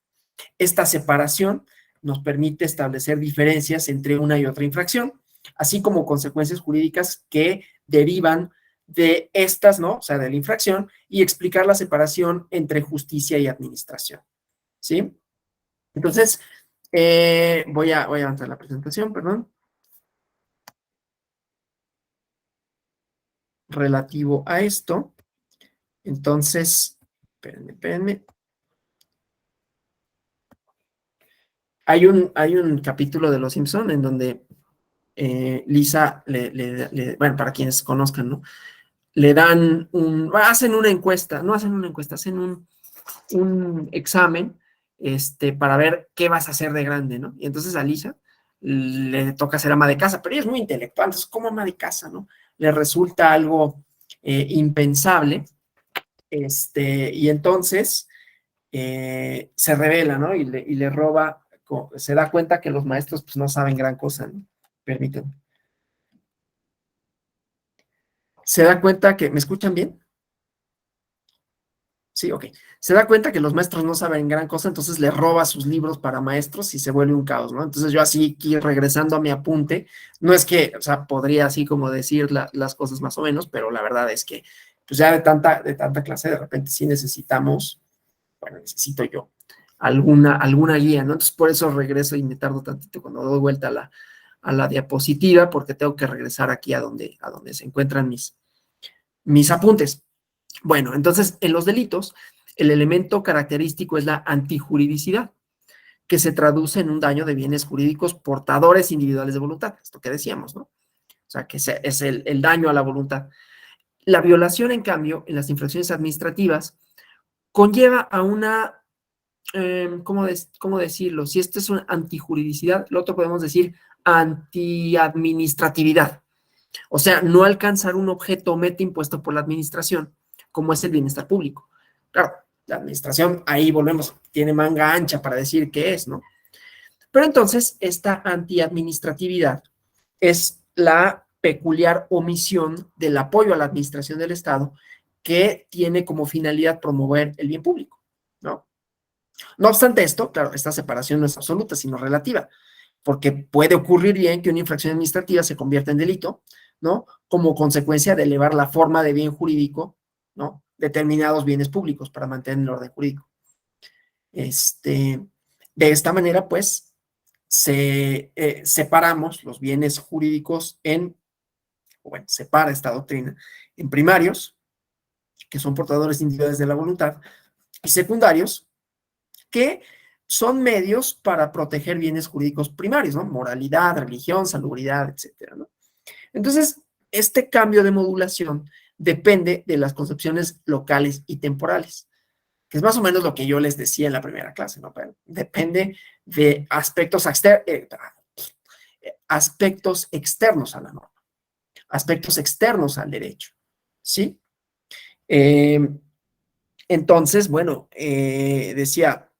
Esta separación nos permite establecer diferencias entre una y otra infracción, así como consecuencias jurídicas que derivan de estas, ¿no? O sea, de la infracción, y explicar la separación entre justicia y administración, ¿sí? Entonces, voy a avanzar la presentación, perdón. Relativo a esto. Entonces, espérenme. Hay un capítulo de Los Simpson en donde Lisa, bueno, para quienes conozcan, ¿no? Le dan hacen una encuesta, no hacen una encuesta, hacen un examen para ver qué vas a hacer de grande, ¿no? Y entonces a Lisa le toca ser ama de casa, pero ella es muy intelectual, entonces, ¿cómo ama de casa, no? Le resulta algo impensable, y entonces se revela, ¿no? Y le roba, se da cuenta que los maestros pues no saben gran cosa, ¿no? Permítanme. Se da cuenta que, ¿me escuchan bien? Sí, ok. Se da cuenta que los maestros no saben gran cosa, entonces le roba sus libros para maestros y se vuelve un caos, ¿no? Entonces yo así, aquí regresando a mi apunte, no es que, o sea, podría así como decir las cosas más o menos, pero la verdad es que, pues ya de tanta clase, de repente sí necesitamos, bueno, necesito yo alguna guía, ¿no? Entonces por eso regreso y me tardo tantito cuando doy vuelta a la diapositiva, porque tengo que regresar aquí a donde se encuentran mis apuntes. Bueno, entonces, en los delitos, el elemento característico es la antijuridicidad, que se traduce en un daño de bienes jurídicos portadores individuales de voluntad, esto que decíamos, ¿no? O sea, que es el daño a la voluntad. La violación, en cambio, en las infracciones administrativas, conlleva a una, ¿cómo decirlo? Si esto es una antijuridicidad, lo otro podemos decir antiadministratividad. O sea, no alcanzar un objeto o meta impuesto por la administración, como es el bienestar público. Claro, la administración, ahí volvemos, tiene manga ancha para decir qué es, ¿no? Pero entonces, esta antiadministratividad es la peculiar omisión del apoyo a la administración del Estado que tiene como finalidad promover el bien público, ¿no? No obstante esto, claro, esta separación no es absoluta, sino relativa, porque puede ocurrir bien que una infracción administrativa se convierta en delito, ¿no? Como consecuencia de elevar la forma de bien jurídico, ¿no? Determinados bienes públicos para mantener el orden jurídico. De esta manera, pues, separamos los bienes jurídicos separa esta doctrina en primarios, que son portadores individuales de la voluntad, y secundarios, que son medios para proteger bienes jurídicos primarios, ¿no? Moralidad, religión, salubridad, etcétera, ¿no? Entonces, este cambio de modulación depende de las concepciones locales y temporales. que es más o menos lo que yo les decía en la primera clase, ¿no? Pero depende de aspectos externos a la norma, aspectos externos al derecho, ¿sí? Entonces, bueno, decía,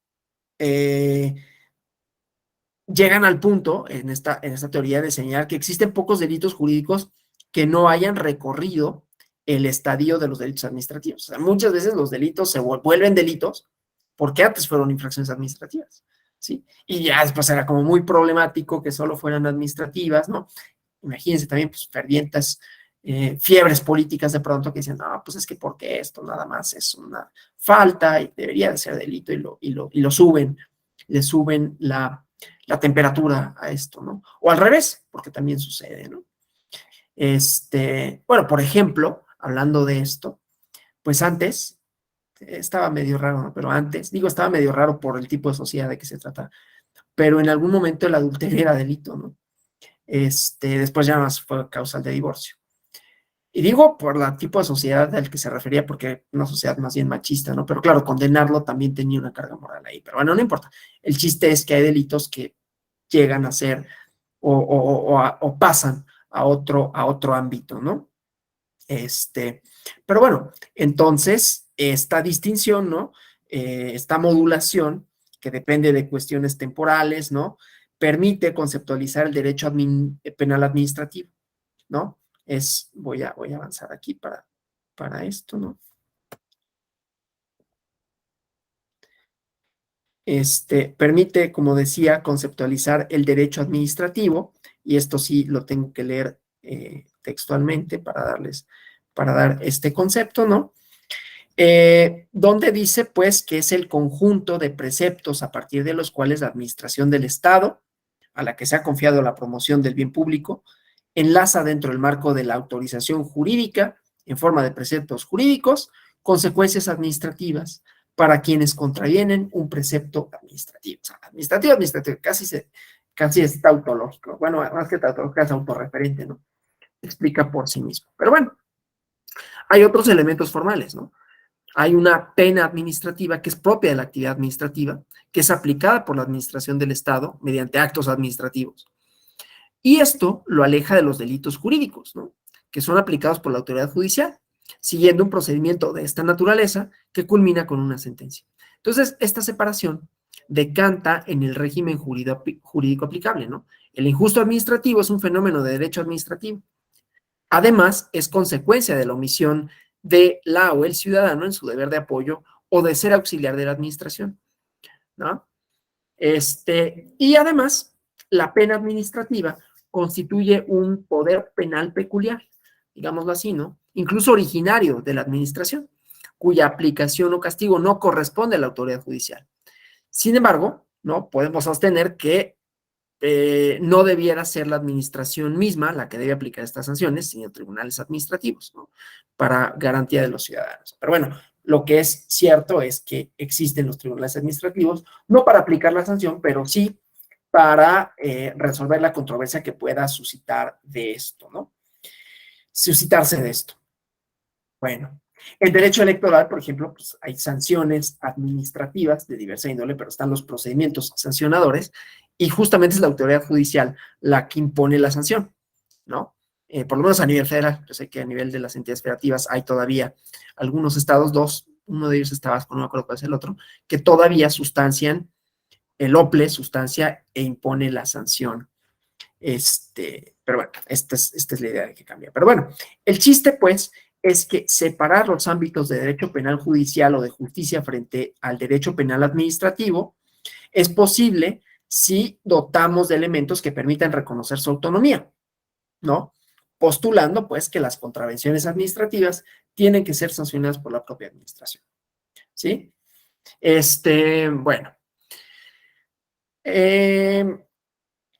llegan al punto en esta teoría de señalar que existen pocos delitos jurídicos que no hayan recorrido el estadio de los delitos administrativos. O sea, muchas veces los delitos se vuelven delitos porque antes fueron infracciones administrativas, ¿sí? Y ya después era como muy problemático que solo fueran administrativas, ¿no? Imagínense también, pues, fervientas fiebres políticas de pronto que dicen, no, pues es que porque esto nada más es una falta y debería de ser delito y lo suben, le suben la temperatura a esto, ¿no? O al revés, porque también sucede, ¿no? Bueno, por ejemplo, hablando de esto, pues antes, estaba medio raro, ¿no? Pero antes, digo, estaba medio raro por el tipo de sociedad de que se trata, pero en algún momento el adulterio era delito, ¿no? Después ya más fue causal de divorcio. Y digo por el tipo de sociedad al que se refería, porque una sociedad más bien machista, ¿no? Pero claro, condenarlo también tenía una carga moral ahí. Pero bueno, no importa. El chiste es que hay delitos que llegan a ser o pasan a otro ámbito, ¿no? Pero bueno, entonces, esta distinción, ¿no? Esta modulación, que depende de cuestiones temporales, ¿no? Permite conceptualizar el derecho penal administrativo, ¿no? Voy a avanzar aquí para esto, ¿no? Permite, como decía, conceptualizar el derecho administrativo, y esto sí lo tengo que leer textualmente para dar este concepto, ¿no? Donde dice, pues, que es el conjunto de preceptos a partir de los cuales la administración del Estado, a la que se ha confiado la promoción del bien público, enlaza dentro del marco de la autorización jurídica, en forma de preceptos jurídicos, consecuencias administrativas para quienes contravienen un precepto administrativo. O sea, administrativo, casi es tautológico. Bueno, más que tautológico, es autorreferente, ¿no? Explica por sí mismo. Pero bueno, hay otros elementos formales, ¿no? Hay una pena administrativa que es propia de la actividad administrativa, que es aplicada por la administración del Estado mediante actos administrativos. Y esto lo aleja de los delitos jurídicos, ¿no? Que son aplicados por la autoridad judicial, siguiendo un procedimiento de esta naturaleza que culmina con una sentencia. Entonces, esta separación decanta en el régimen jurídico aplicable, ¿no? El injusto administrativo es un fenómeno de derecho administrativo. Además, es consecuencia de la omisión de la o el ciudadano en su deber de apoyo o de ser auxiliar de la administración, ¿no? Y además, la pena administrativa constituye un poder penal peculiar, digámoslo así, ¿no? Incluso originario de la administración, cuya aplicación o castigo no corresponde a la autoridad judicial. Sin embargo, ¿no? Podemos sostener que no debiera ser la administración misma la que debe aplicar estas sanciones, sino tribunales administrativos, ¿no? Para garantía de los ciudadanos. Pero bueno, lo que es cierto es que existen los tribunales administrativos, no para aplicar la sanción, pero sí para resolver la controversia que pueda suscitarse de esto. Bueno, el derecho electoral, por ejemplo, pues hay sanciones administrativas de diversa índole, pero están los procedimientos sancionadores y justamente es la autoridad judicial la que impone la sanción, ¿no? Por lo menos a nivel federal. Yo sé que a nivel de las entidades federativas hay todavía algunos estados, uno de ellos es Tabasco, no me acuerdo cuál es el otro, que todavía sustancian, el OPLE sustancia e impone la sanción. Pero bueno, esta es la idea de que cambia. Pero bueno, el chiste, pues, es que separar los ámbitos de derecho penal judicial o de justicia frente al derecho penal administrativo es posible si dotamos de elementos que permitan reconocer su autonomía, ¿no? Postulando, pues, que las contravenciones administrativas tienen que ser sancionadas por la propia administración, ¿sí? Bueno.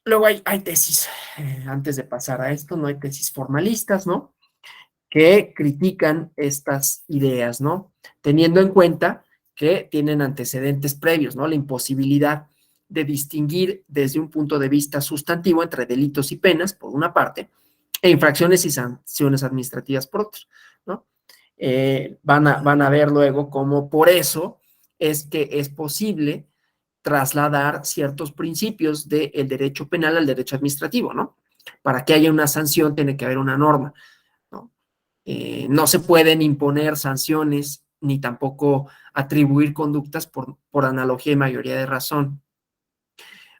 Luego hay tesis, antes de pasar a esto, no hay tesis formalistas, ¿no? Que critican estas ideas, ¿no? Teniendo en cuenta que tienen antecedentes previos, ¿no? La imposibilidad de distinguir desde un punto de vista sustantivo entre delitos y penas, por una parte, e infracciones y sanciones administrativas, por otra, ¿no? Van a ver luego cómo por eso es que es posible trasladar ciertos principios del derecho penal al derecho administrativo, ¿no? Para que haya una sanción tiene que haber una norma, ¿no? No se pueden imponer sanciones ni tampoco atribuir conductas por analogía y mayoría de razón.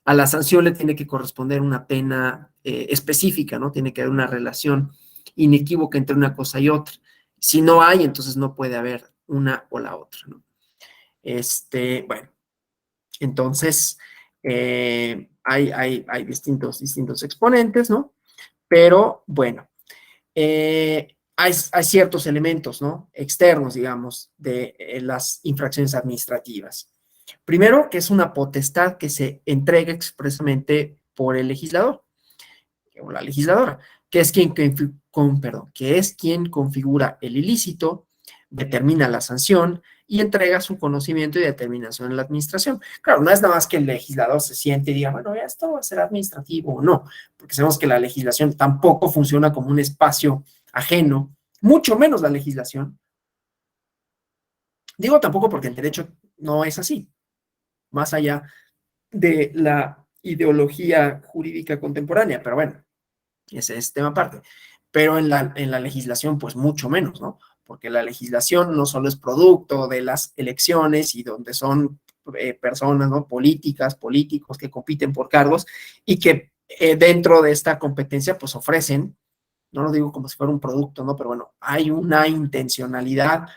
A la sanción le tiene que corresponder una pena específica, ¿no? Tiene que haber una relación inequívoca entre una cosa y otra. Si no hay, entonces no puede haber una o la otra, ¿no? Bueno, entonces hay distintos exponentes, ¿no? Pero bueno, hay ciertos elementos, ¿no? Externos, digamos, de las infracciones administrativas. Primero, que es una potestad que se entrega expresamente por el legislador o la legisladora, que es quien configura el ilícito, determina la sanción y entrega su conocimiento y determinación en la administración. Claro, no es nada más que el legislador se siente y diga, bueno, esto va a ser administrativo o no, porque sabemos que la legislación tampoco funciona como un espacio ajeno, mucho menos la legislación. Digo tampoco porque el derecho no es así, más allá de la ideología jurídica contemporánea, pero bueno, ese es tema aparte. Pero en la legislación, pues mucho menos, ¿no? Porque la legislación no solo es producto de las elecciones y donde son personas, ¿no? Políticos que compiten por cargos y que dentro de esta competencia, pues ofrecen, no lo digo como si fuera un producto, ¿no? Pero bueno, hay una intencionalidad,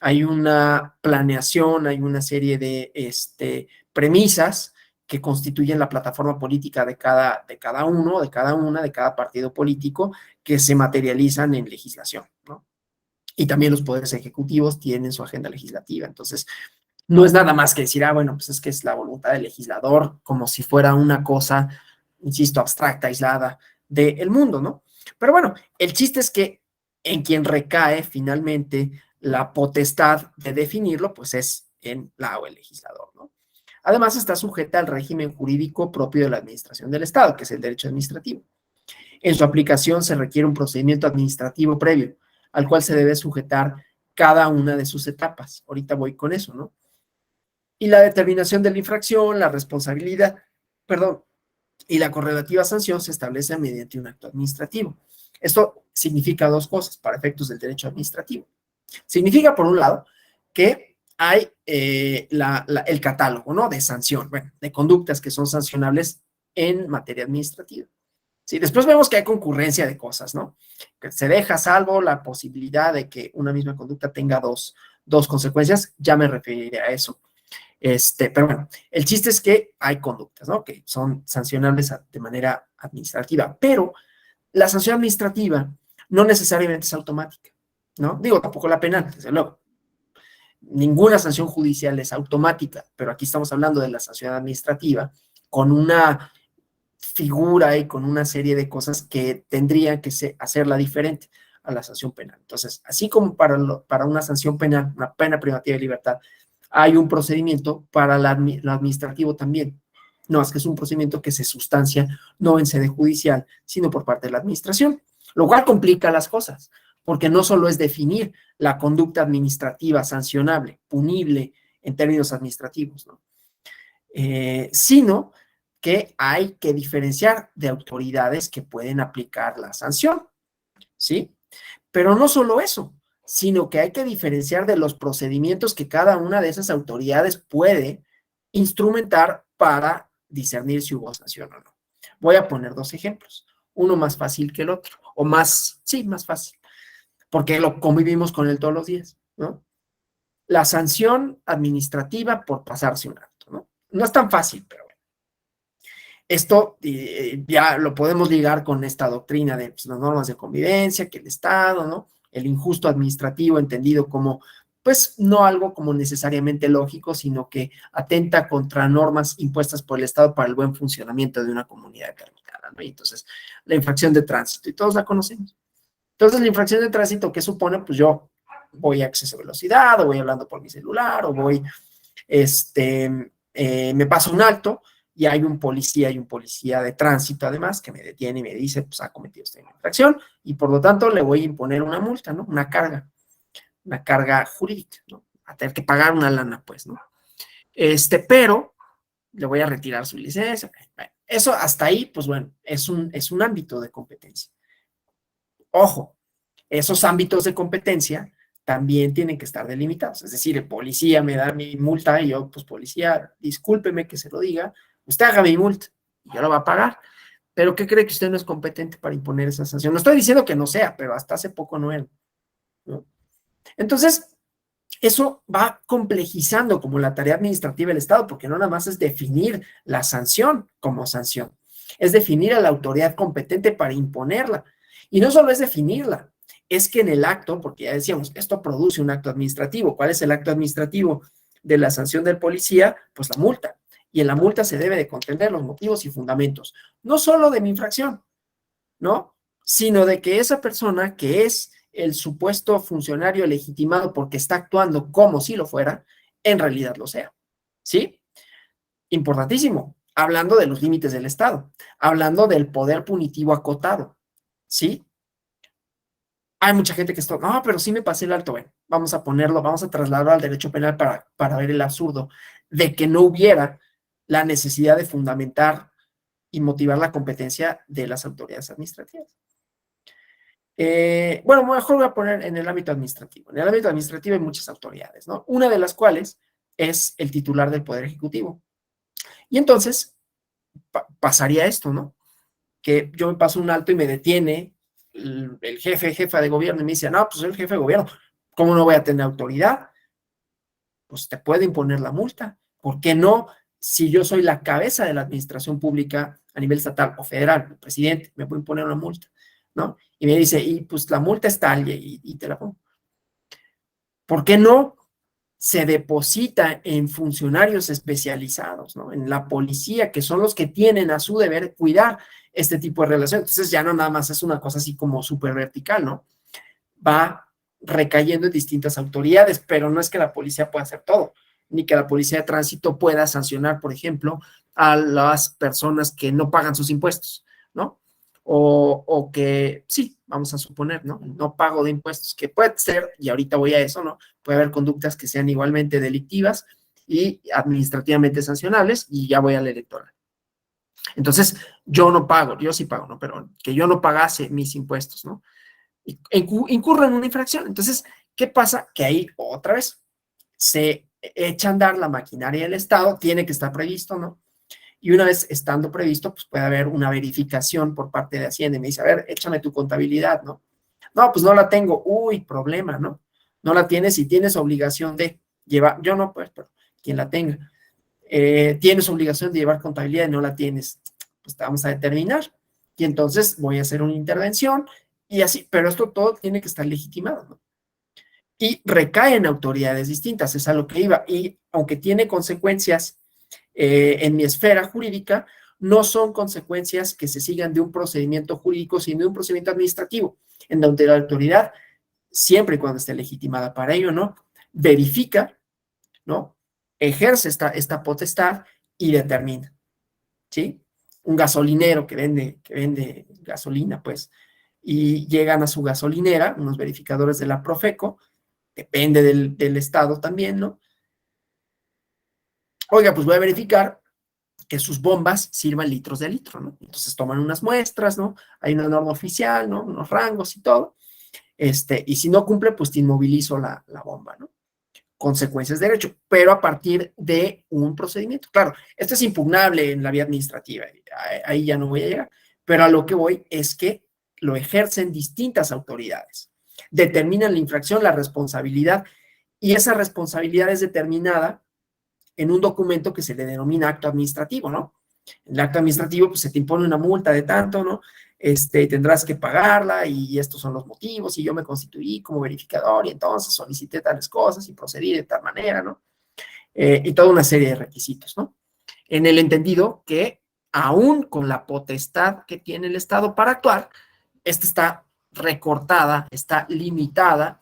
hay una planeación, hay una serie de premisas que constituyen la plataforma política de cada uno, de cada partido político, que se materializan en legislación, ¿no? Y también los poderes ejecutivos tienen su agenda legislativa. Entonces, no es nada más que decir, bueno, pues es que es la voluntad del legislador, como si fuera una cosa, insisto, abstracta, aislada del mundo, ¿no? Pero bueno, el chiste es que en quien recae finalmente la potestad de definirlo, pues es en la o el legislador, ¿no? Además, está sujeta al régimen jurídico propio de la administración del Estado, que es el derecho administrativo. En su aplicación se requiere un procedimiento administrativo previo, al cual se debe sujetar cada una de sus etapas. Ahorita voy con eso, ¿no? Y la determinación de la infracción, la responsabilidad, y la correlativa sanción se establece mediante un acto administrativo. Esto significa dos cosas para efectos del derecho administrativo. Significa, por un lado, que hay el catálogo, ¿no? De sanción, bueno, de conductas que son sancionables en materia administrativa. Sí, después vemos que hay concurrencia de cosas, ¿no? Que se deja salvo la posibilidad de que una misma conducta tenga dos consecuencias, ya me referiré a eso. Pero bueno, el chiste es que hay conductas, ¿no? Que son sancionables de manera administrativa, pero la sanción administrativa no necesariamente es automática, ¿no? Digo, tampoco la penal, desde luego. Ninguna sanción judicial es automática, pero aquí estamos hablando de la sanción administrativa con una figura y con una serie de cosas que tendrían que hacerla diferente a la sanción penal. Entonces, así como para una sanción penal, una pena privativa de libertad, hay un procedimiento para lo administrativo también. No, es que es un procedimiento que se sustancia no en sede judicial, sino por parte de la administración, lo cual complica las cosas, porque no solo es definir la conducta administrativa sancionable, punible en términos administrativos, ¿no? Sino que hay que diferenciar de autoridades que pueden aplicar la sanción, ¿sí? Pero no solo eso, sino que hay que diferenciar de los procedimientos que cada una de esas autoridades puede instrumentar para discernir si hubo sanción o no. Voy a poner dos ejemplos, uno más fácil que el otro, o más fácil, porque lo convivimos con él todos los días, ¿no? La sanción administrativa por pasarse un acto, ¿no? No es tan fácil, pero bueno. Esto ya lo podemos ligar con esta doctrina de pues, las normas de convivencia, que el Estado, ¿no? El injusto administrativo entendido como, pues, no algo como necesariamente lógico, sino que atenta contra normas impuestas por el Estado para el buen funcionamiento de una comunidad determinada, ¿no? Y entonces, la infracción de tránsito, y todos la conocemos. Entonces, la infracción de tránsito, ¿qué supone? Pues yo voy a exceso de velocidad, o voy hablando por mi celular, o voy, me paso un alto, y hay un policía de tránsito, además, que me detiene y me dice, pues ha cometido usted una infracción, y por lo tanto le voy a imponer una multa, ¿no? Una carga jurídica, ¿no? A tener que pagar una lana, pues, ¿no? Pero le voy a retirar su licencia. Bueno, eso hasta ahí, pues bueno, es un ámbito de competencia. Ojo, esos ámbitos de competencia también tienen que estar delimitados. Es decir, el policía me da mi multa y yo, pues policía, discúlpeme que se lo diga, usted haga mi multa y yo lo va a pagar. Pero ¿qué cree que usted no es competente para imponer esa sanción? No estoy diciendo que no sea, pero hasta hace poco no era, ¿no? Entonces, eso va complejizando como la tarea administrativa del Estado, porque no nada más es definir la sanción como sanción, es definir a la autoridad competente para imponerla. Y no solo es definirla, es que en el acto, porque ya decíamos, esto produce un acto administrativo. ¿Cuál es el acto administrativo de la sanción del policía? Pues la multa. Y en la multa se debe de contener los motivos y fundamentos, no solo de mi infracción, ¿no? Sino de que esa persona que es el supuesto funcionario legitimado porque está actuando como si lo fuera, en realidad lo sea, ¿sí? Importantísimo, hablando de los límites del Estado, hablando del poder punitivo acotado, ¿sí? Hay mucha gente que está, no, pero sí me pasé el alto, bueno, vamos a ponerlo, vamos a trasladarlo al derecho penal para ver el absurdo de que no hubiera la necesidad de fundamentar y motivar la competencia de las autoridades administrativas. Bueno, mejor voy a poner en el ámbito administrativo. En el ámbito administrativo hay muchas autoridades, ¿no? Una de las cuales es el titular del Poder Ejecutivo. Y entonces pasaría esto, ¿no? Que yo me paso un alto y me detiene el jefa de gobierno y me dice, no, pues soy el jefe de gobierno, ¿cómo no voy a tener autoridad? Pues te puede imponer la multa. ¿Por qué no? Si yo soy la cabeza de la administración pública a nivel estatal o federal, el presidente, me puede imponer una multa, ¿no? Y me dice, y pues la multa es tal y te la pongo. ¿Por qué no se deposita en funcionarios especializados, ¿no? En la policía, que son los que tienen a su deber cuidar este tipo de relaciones? Entonces ya no nada más es una cosa así como súper vertical, ¿no? Va recayendo en distintas autoridades, pero no es que la policía pueda hacer todo, ni que la policía de tránsito pueda sancionar, por ejemplo, a las personas que no pagan sus impuestos, ¿no? O que, sí, vamos a suponer, ¿no? No pago de impuestos, que puede ser, y ahorita voy a eso, ¿no? Puede haber conductas que sean igualmente delictivas y administrativamente sancionables, y ya voy al electoral. Entonces, yo no pago, yo sí pago, ¿no? Pero que yo no pagase mis impuestos, ¿no? Incurro en una infracción. Entonces, ¿qué pasa? Que ahí otra vez se echa a andar la maquinaria del Estado, tiene que estar previsto, ¿no? Y una vez estando previsto, pues puede haber una verificación por parte de Hacienda y me dice, a ver, échame tu contabilidad, ¿no? No, pues no la tengo. Uy, problema, ¿no? No la tienes y tienes obligación de llevar, yo no, pues, pero quien la tenga. Tienes obligación de llevar contabilidad y no la tienes, pues te vamos a determinar. Y entonces voy a hacer una intervención y así, pero esto todo tiene que estar legitimado, ¿no? Y recae en autoridades distintas, es a lo que iba. Y aunque tiene consecuencias en mi esfera jurídica, no son consecuencias que se sigan de un procedimiento jurídico, sino de un procedimiento administrativo, en donde la autoridad, siempre y cuando esté legitimada para ello, ¿no? Verifica, ¿no? Ejerce esta potestad y determina, ¿sí? Un gasolinero que vende gasolina, pues, y llegan a su gasolinera, unos verificadores de la Profeco, depende del estado también, ¿no? Oiga, pues voy a verificar que sus bombas sirvan litros de litro, ¿no? Entonces toman unas muestras, ¿no? Hay una norma oficial, ¿no? Unos rangos y todo. Y si no cumple, pues te inmovilizo la bomba, ¿no? Consecuencias de derecho, pero a partir de un procedimiento. Claro, esto es impugnable en la vía administrativa, ahí ya no voy a llegar, pero a lo que voy es que lo ejercen distintas autoridades, determinan la infracción, la responsabilidad, y esa responsabilidad es determinada en un documento que se le denomina acto administrativo, ¿no? En el acto administrativo, pues se te impone una multa de tanto, ¿no? Tendrás que pagarla y estos son los motivos y yo me constituí como verificador y entonces solicité tales cosas y procedí de tal manera, ¿no? Y toda una serie de requisitos, ¿no? En el entendido que aún con la potestad que tiene el Estado para actuar, esta está recortada, está limitada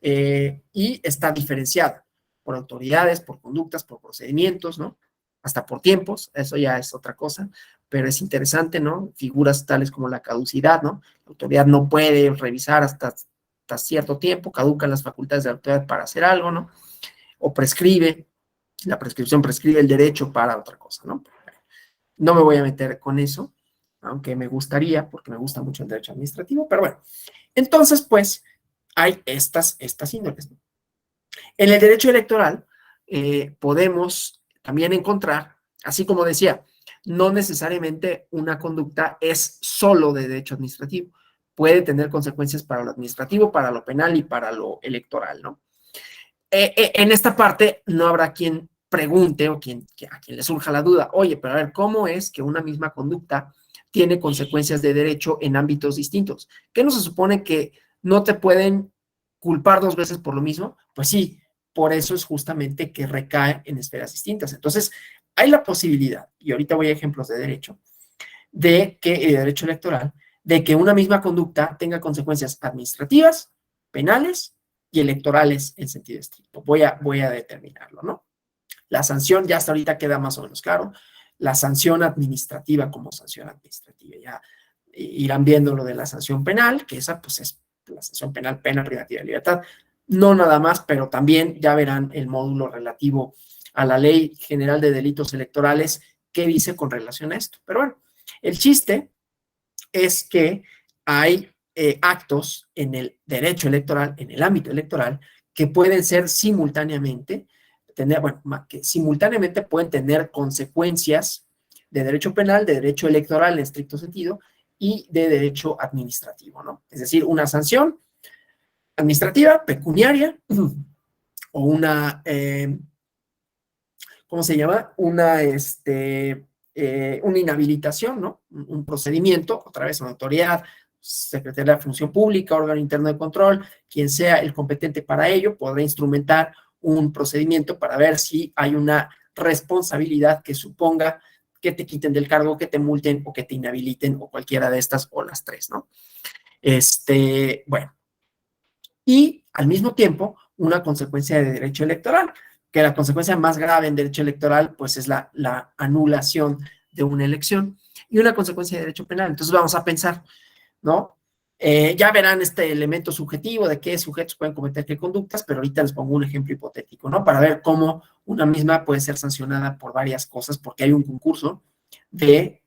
y está diferenciada por autoridades, por conductas, por procedimientos, ¿no? Hasta por tiempos, eso ya es otra cosa, pero es interesante, ¿no? Figuras tales como la caducidad, ¿no? La autoridad no puede revisar hasta cierto tiempo, caducan las facultades de la autoridad para hacer algo, ¿no? O prescribe, La prescripción prescribe el derecho para otra cosa, ¿no? No me voy a meter con eso, aunque me gustaría, porque me gusta mucho el derecho administrativo, pero bueno. Entonces, pues, hay estas índoles, ¿no? En el derecho electoral podemos también encontrar, así como decía, no necesariamente una conducta es solo de derecho administrativo, puede tener consecuencias para lo administrativo, para lo penal y para lo electoral, ¿no? En esta parte no habrá quien pregunte o a quien le surja la duda, oye, pero a ver, ¿cómo es que una misma conducta tiene consecuencias de derecho en ámbitos distintos? ¿Qué no se supone que no te pueden culpar dos veces por lo mismo? Pues sí, por eso es justamente que recae en esferas distintas. Entonces, hay la posibilidad, y ahorita voy a ejemplos de derecho, de que derecho electoral, de que una misma conducta tenga consecuencias administrativas, penales y electorales en sentido estricto. Voy a determinarlo, ¿no? La sanción ya hasta ahorita queda más o menos claro. La sanción administrativa como sanción administrativa. Ya irán viendo lo de la sanción penal, que esa pues es la sanción penal, pena privativa de libertad. No nada más, pero también ya verán el módulo relativo a la Ley General de Delitos Electorales que dice con relación a esto. Pero bueno, el chiste es que hay actos en el derecho electoral, en el ámbito electoral, que pueden ser simultáneamente, que simultáneamente pueden tener consecuencias de derecho penal, de derecho electoral en estricto sentido y de derecho administrativo, ¿no? Es decir, una sanción administrativa, pecuniaria, o una, ¿cómo se llama? Una inhabilitación, ¿no? Un procedimiento, otra vez una autoridad, Secretaría de Función Pública, órgano interno de control, quien sea el competente para ello, podrá instrumentar un procedimiento para ver si hay una responsabilidad que suponga que te quiten del cargo, que te multen o que te inhabiliten o cualquiera de estas o las tres, ¿no? Bueno, y al mismo tiempo una consecuencia de derecho electoral, que la consecuencia más grave en derecho electoral pues es la anulación de una elección y una consecuencia de derecho penal. Entonces vamos a pensar, ¿no? Ya verán este elemento subjetivo de qué sujetos pueden cometer qué conductas, pero ahorita les pongo un ejemplo hipotético, ¿no? Para ver cómo una misma puede ser sancionada por varias cosas, porque hay un concurso de,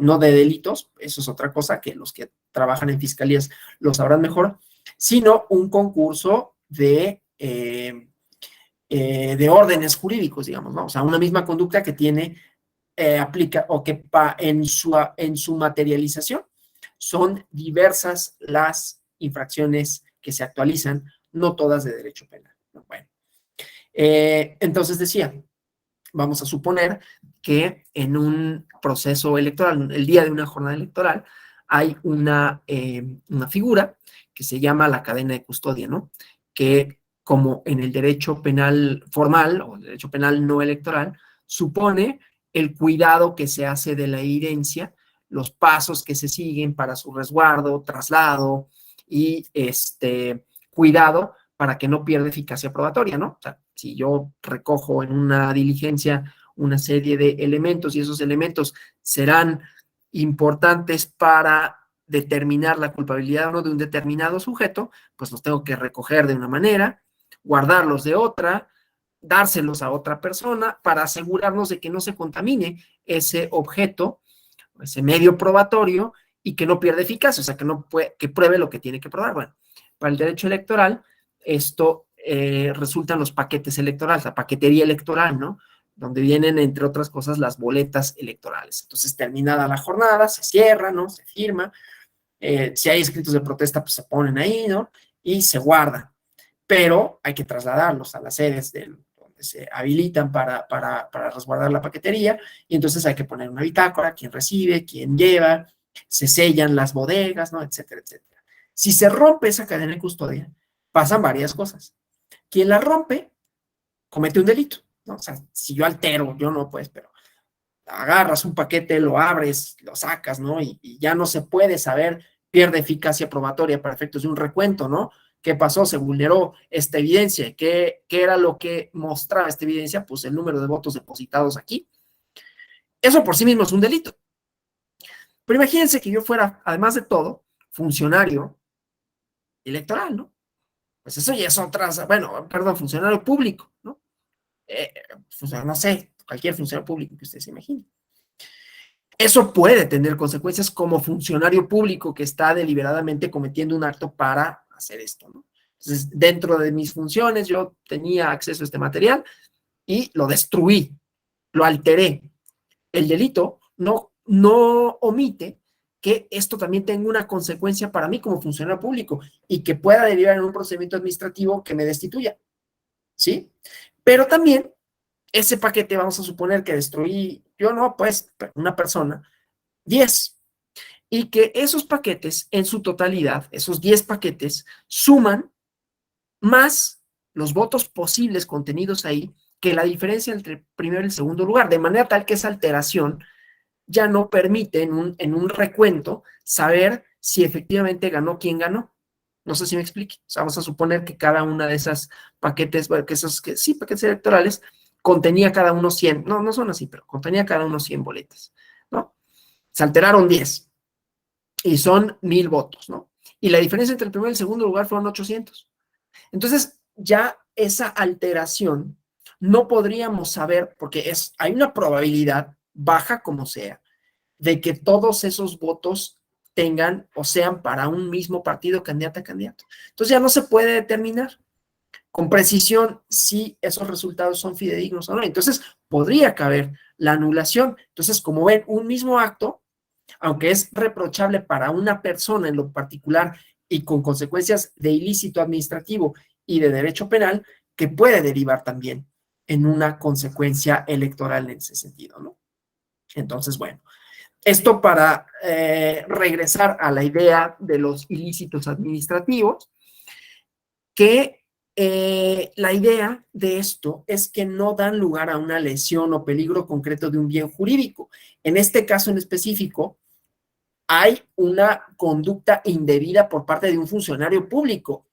no de delitos, eso es otra cosa que los que trabajan en fiscalías lo sabrán mejor, sino un concurso de órdenes jurídicos, digamos, ¿no? O sea, una misma conducta que tiene, aplica, o que en su materialización son diversas las infracciones que se actualizan, no todas de derecho penal. Bueno, entonces decía, vamos a suponer que en un proceso electoral, el día de una jornada electoral, hay una figura que se llama la cadena de custodia, ¿no? Que como en el derecho penal formal o el derecho penal no electoral, supone el cuidado que se hace de la evidencia, los pasos que se siguen para su resguardo, traslado y cuidado para que no pierda eficacia probatoria, ¿no? O sea, si yo recojo en una diligencia una serie de elementos y esos elementos serán importantes para determinar la culpabilidad o no de un determinado sujeto, pues los tengo que recoger de una manera, guardarlos de otra, dárselos a otra persona para asegurarnos de que no se contamine ese objeto, ese medio probatorio y que no pierda eficacia, o sea, que pruebe lo que tiene que probar. Bueno, para el derecho electoral, esto resultan los paquetes electorales, la paquetería electoral, ¿no? Donde vienen, entre otras cosas, las boletas electorales. Entonces, terminada la jornada, se cierra, ¿no? Se firma. Si hay escritos de protesta, pues se ponen ahí, ¿no? Y se guardan. Pero hay que trasladarlos a las sedes donde se habilitan para resguardar la paquetería, y entonces hay que poner una bitácora, quién recibe, quién lleva, se sellan las bodegas, ¿no? Etcétera, etcétera. Si se rompe esa cadena de custodia, pasan varias cosas. Quien la rompe comete un delito, ¿no? O sea, si yo altero, yo no, pues, pero agarras un paquete, lo abres, lo sacas, ¿no? Y ya no se puede saber, pierde eficacia probatoria para efectos de un recuento, ¿no? ¿Qué pasó? Se vulneró esta evidencia. ¿Qué era lo que mostraba esta evidencia? Pues el número de votos depositados aquí. Eso por sí mismo es un delito. Pero imagínense que yo fuera, además de todo, funcionario electoral, ¿no? Pues eso ya es otra, bueno, perdón, funcionario público, ¿no? no sé, cualquier funcionario público que usted se imagine. Eso puede tener consecuencias como funcionario público que está deliberadamente cometiendo un acto para hacer esto, ¿no? Entonces, dentro de mis funciones, yo tenía acceso a este material y lo destruí, lo alteré. El delito no omite que esto también tenga una consecuencia para mí como funcionario público y que pueda derivar en un procedimiento administrativo que me destituya, ¿sí? Pero también ese paquete, vamos a suponer que destruí, yo no, pues, una persona, 10, y que esos paquetes en su totalidad, esos 10 paquetes, suman más los votos posibles contenidos ahí que la diferencia entre el primero y el segundo lugar, de manera tal que esa alteración ya no permite en un recuento saber si efectivamente ganó quien ganó. No sé si me explique. O sea, vamos a suponer que cada una de esas paquetes, bueno, sí, paquetes electorales, contenía cada uno 100, no son así, pero contenía cada uno 100 boletas, ¿no? Se alteraron 10 y son 1000 votos, ¿no? Y la diferencia entre el primero y el segundo lugar fueron 800. Entonces, ya esa alteración no podríamos saber, porque hay una probabilidad, baja como sea, de que todos esos votos tengan o sean para un mismo partido, candidato a candidato. Entonces ya no se puede determinar con precisión si esos resultados son fidedignos o no. Entonces podría caber la anulación. Entonces, como ven, un mismo acto, aunque es reprochable para una persona en lo particular y con consecuencias de ilícito administrativo y de derecho penal, que puede derivar también en una consecuencia electoral en ese sentido, ¿no? Entonces, bueno, esto para regresar a la idea de los ilícitos administrativos, que la idea de esto es que no dan lugar a una lesión o peligro concreto de un bien jurídico. En este caso en específico, hay una conducta indebida por parte de un funcionario público.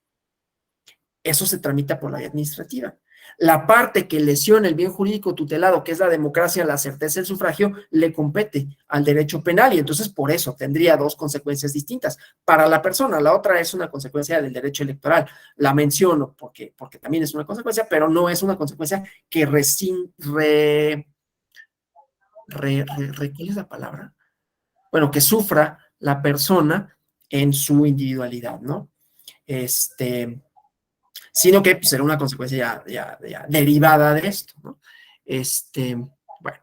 Eso se tramita por la vía administrativa. La parte que lesiona el bien jurídico tutelado, que es la democracia, la certeza del sufragio, le compete al derecho penal y entonces por eso tendría dos consecuencias distintas. Para la persona, la otra es una consecuencia del derecho electoral. La menciono porque también es una consecuencia, pero no es una consecuencia que ¿cuál es la palabra? Bueno, que sufra la persona en su individualidad, ¿no? Sino que pues, será una consecuencia ya derivada de esto, ¿no? Bueno,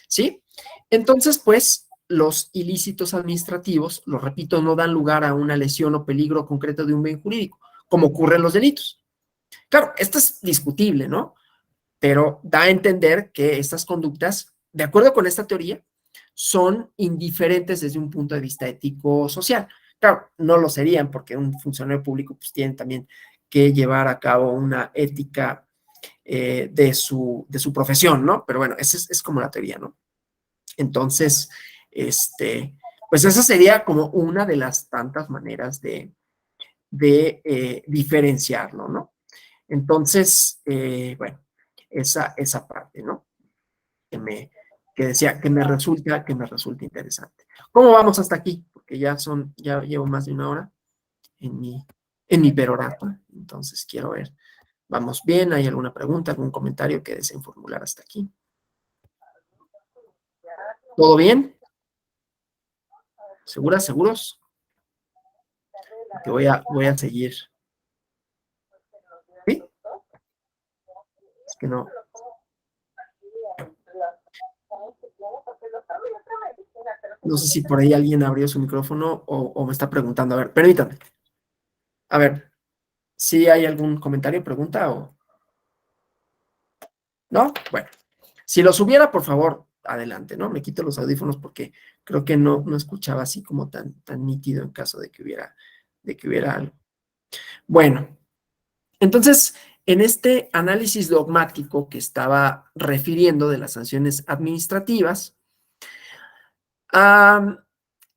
¿sí? Entonces, pues, los ilícitos administrativos, lo repito, no dan lugar a una lesión o peligro concreto de un bien jurídico, como ocurre en los delitos. Claro, esto es discutible, ¿no? Pero da a entender que estas conductas, de acuerdo con esta teoría, son indiferentes desde un punto de vista ético-social. Claro, no lo serían porque un funcionario público pues tiene también que llevar a cabo una ética de su profesión, ¿no? Pero bueno, esa es como la teoría, ¿no? Entonces, pues esa sería como una de las tantas maneras de diferenciarlo, ¿no? Entonces, bueno, esa parte, ¿no? Que decía que me resulta interesante. ¿Cómo vamos hasta aquí? Porque ya llevo más de una hora en mi perorata, entonces quiero ver. ¿Vamos bien? ¿Hay alguna pregunta, algún comentario que deseen formular hasta aquí? ¿Todo bien? ¿Seguras, seguros? Que voy a seguir. ¿Sí? Es que no. No sé si por ahí alguien abrió su micrófono o me está preguntando. A ver, permítame. A ver, ¿sí hay algún comentario, pregunta o...? ¿No? Bueno, si los hubiera, por favor, adelante, ¿no? Me quito los audífonos porque creo que no escuchaba así como tan nítido en caso de que hubiera algo. Bueno, entonces, en este análisis dogmático que estaba refiriendo de las sanciones administrativas,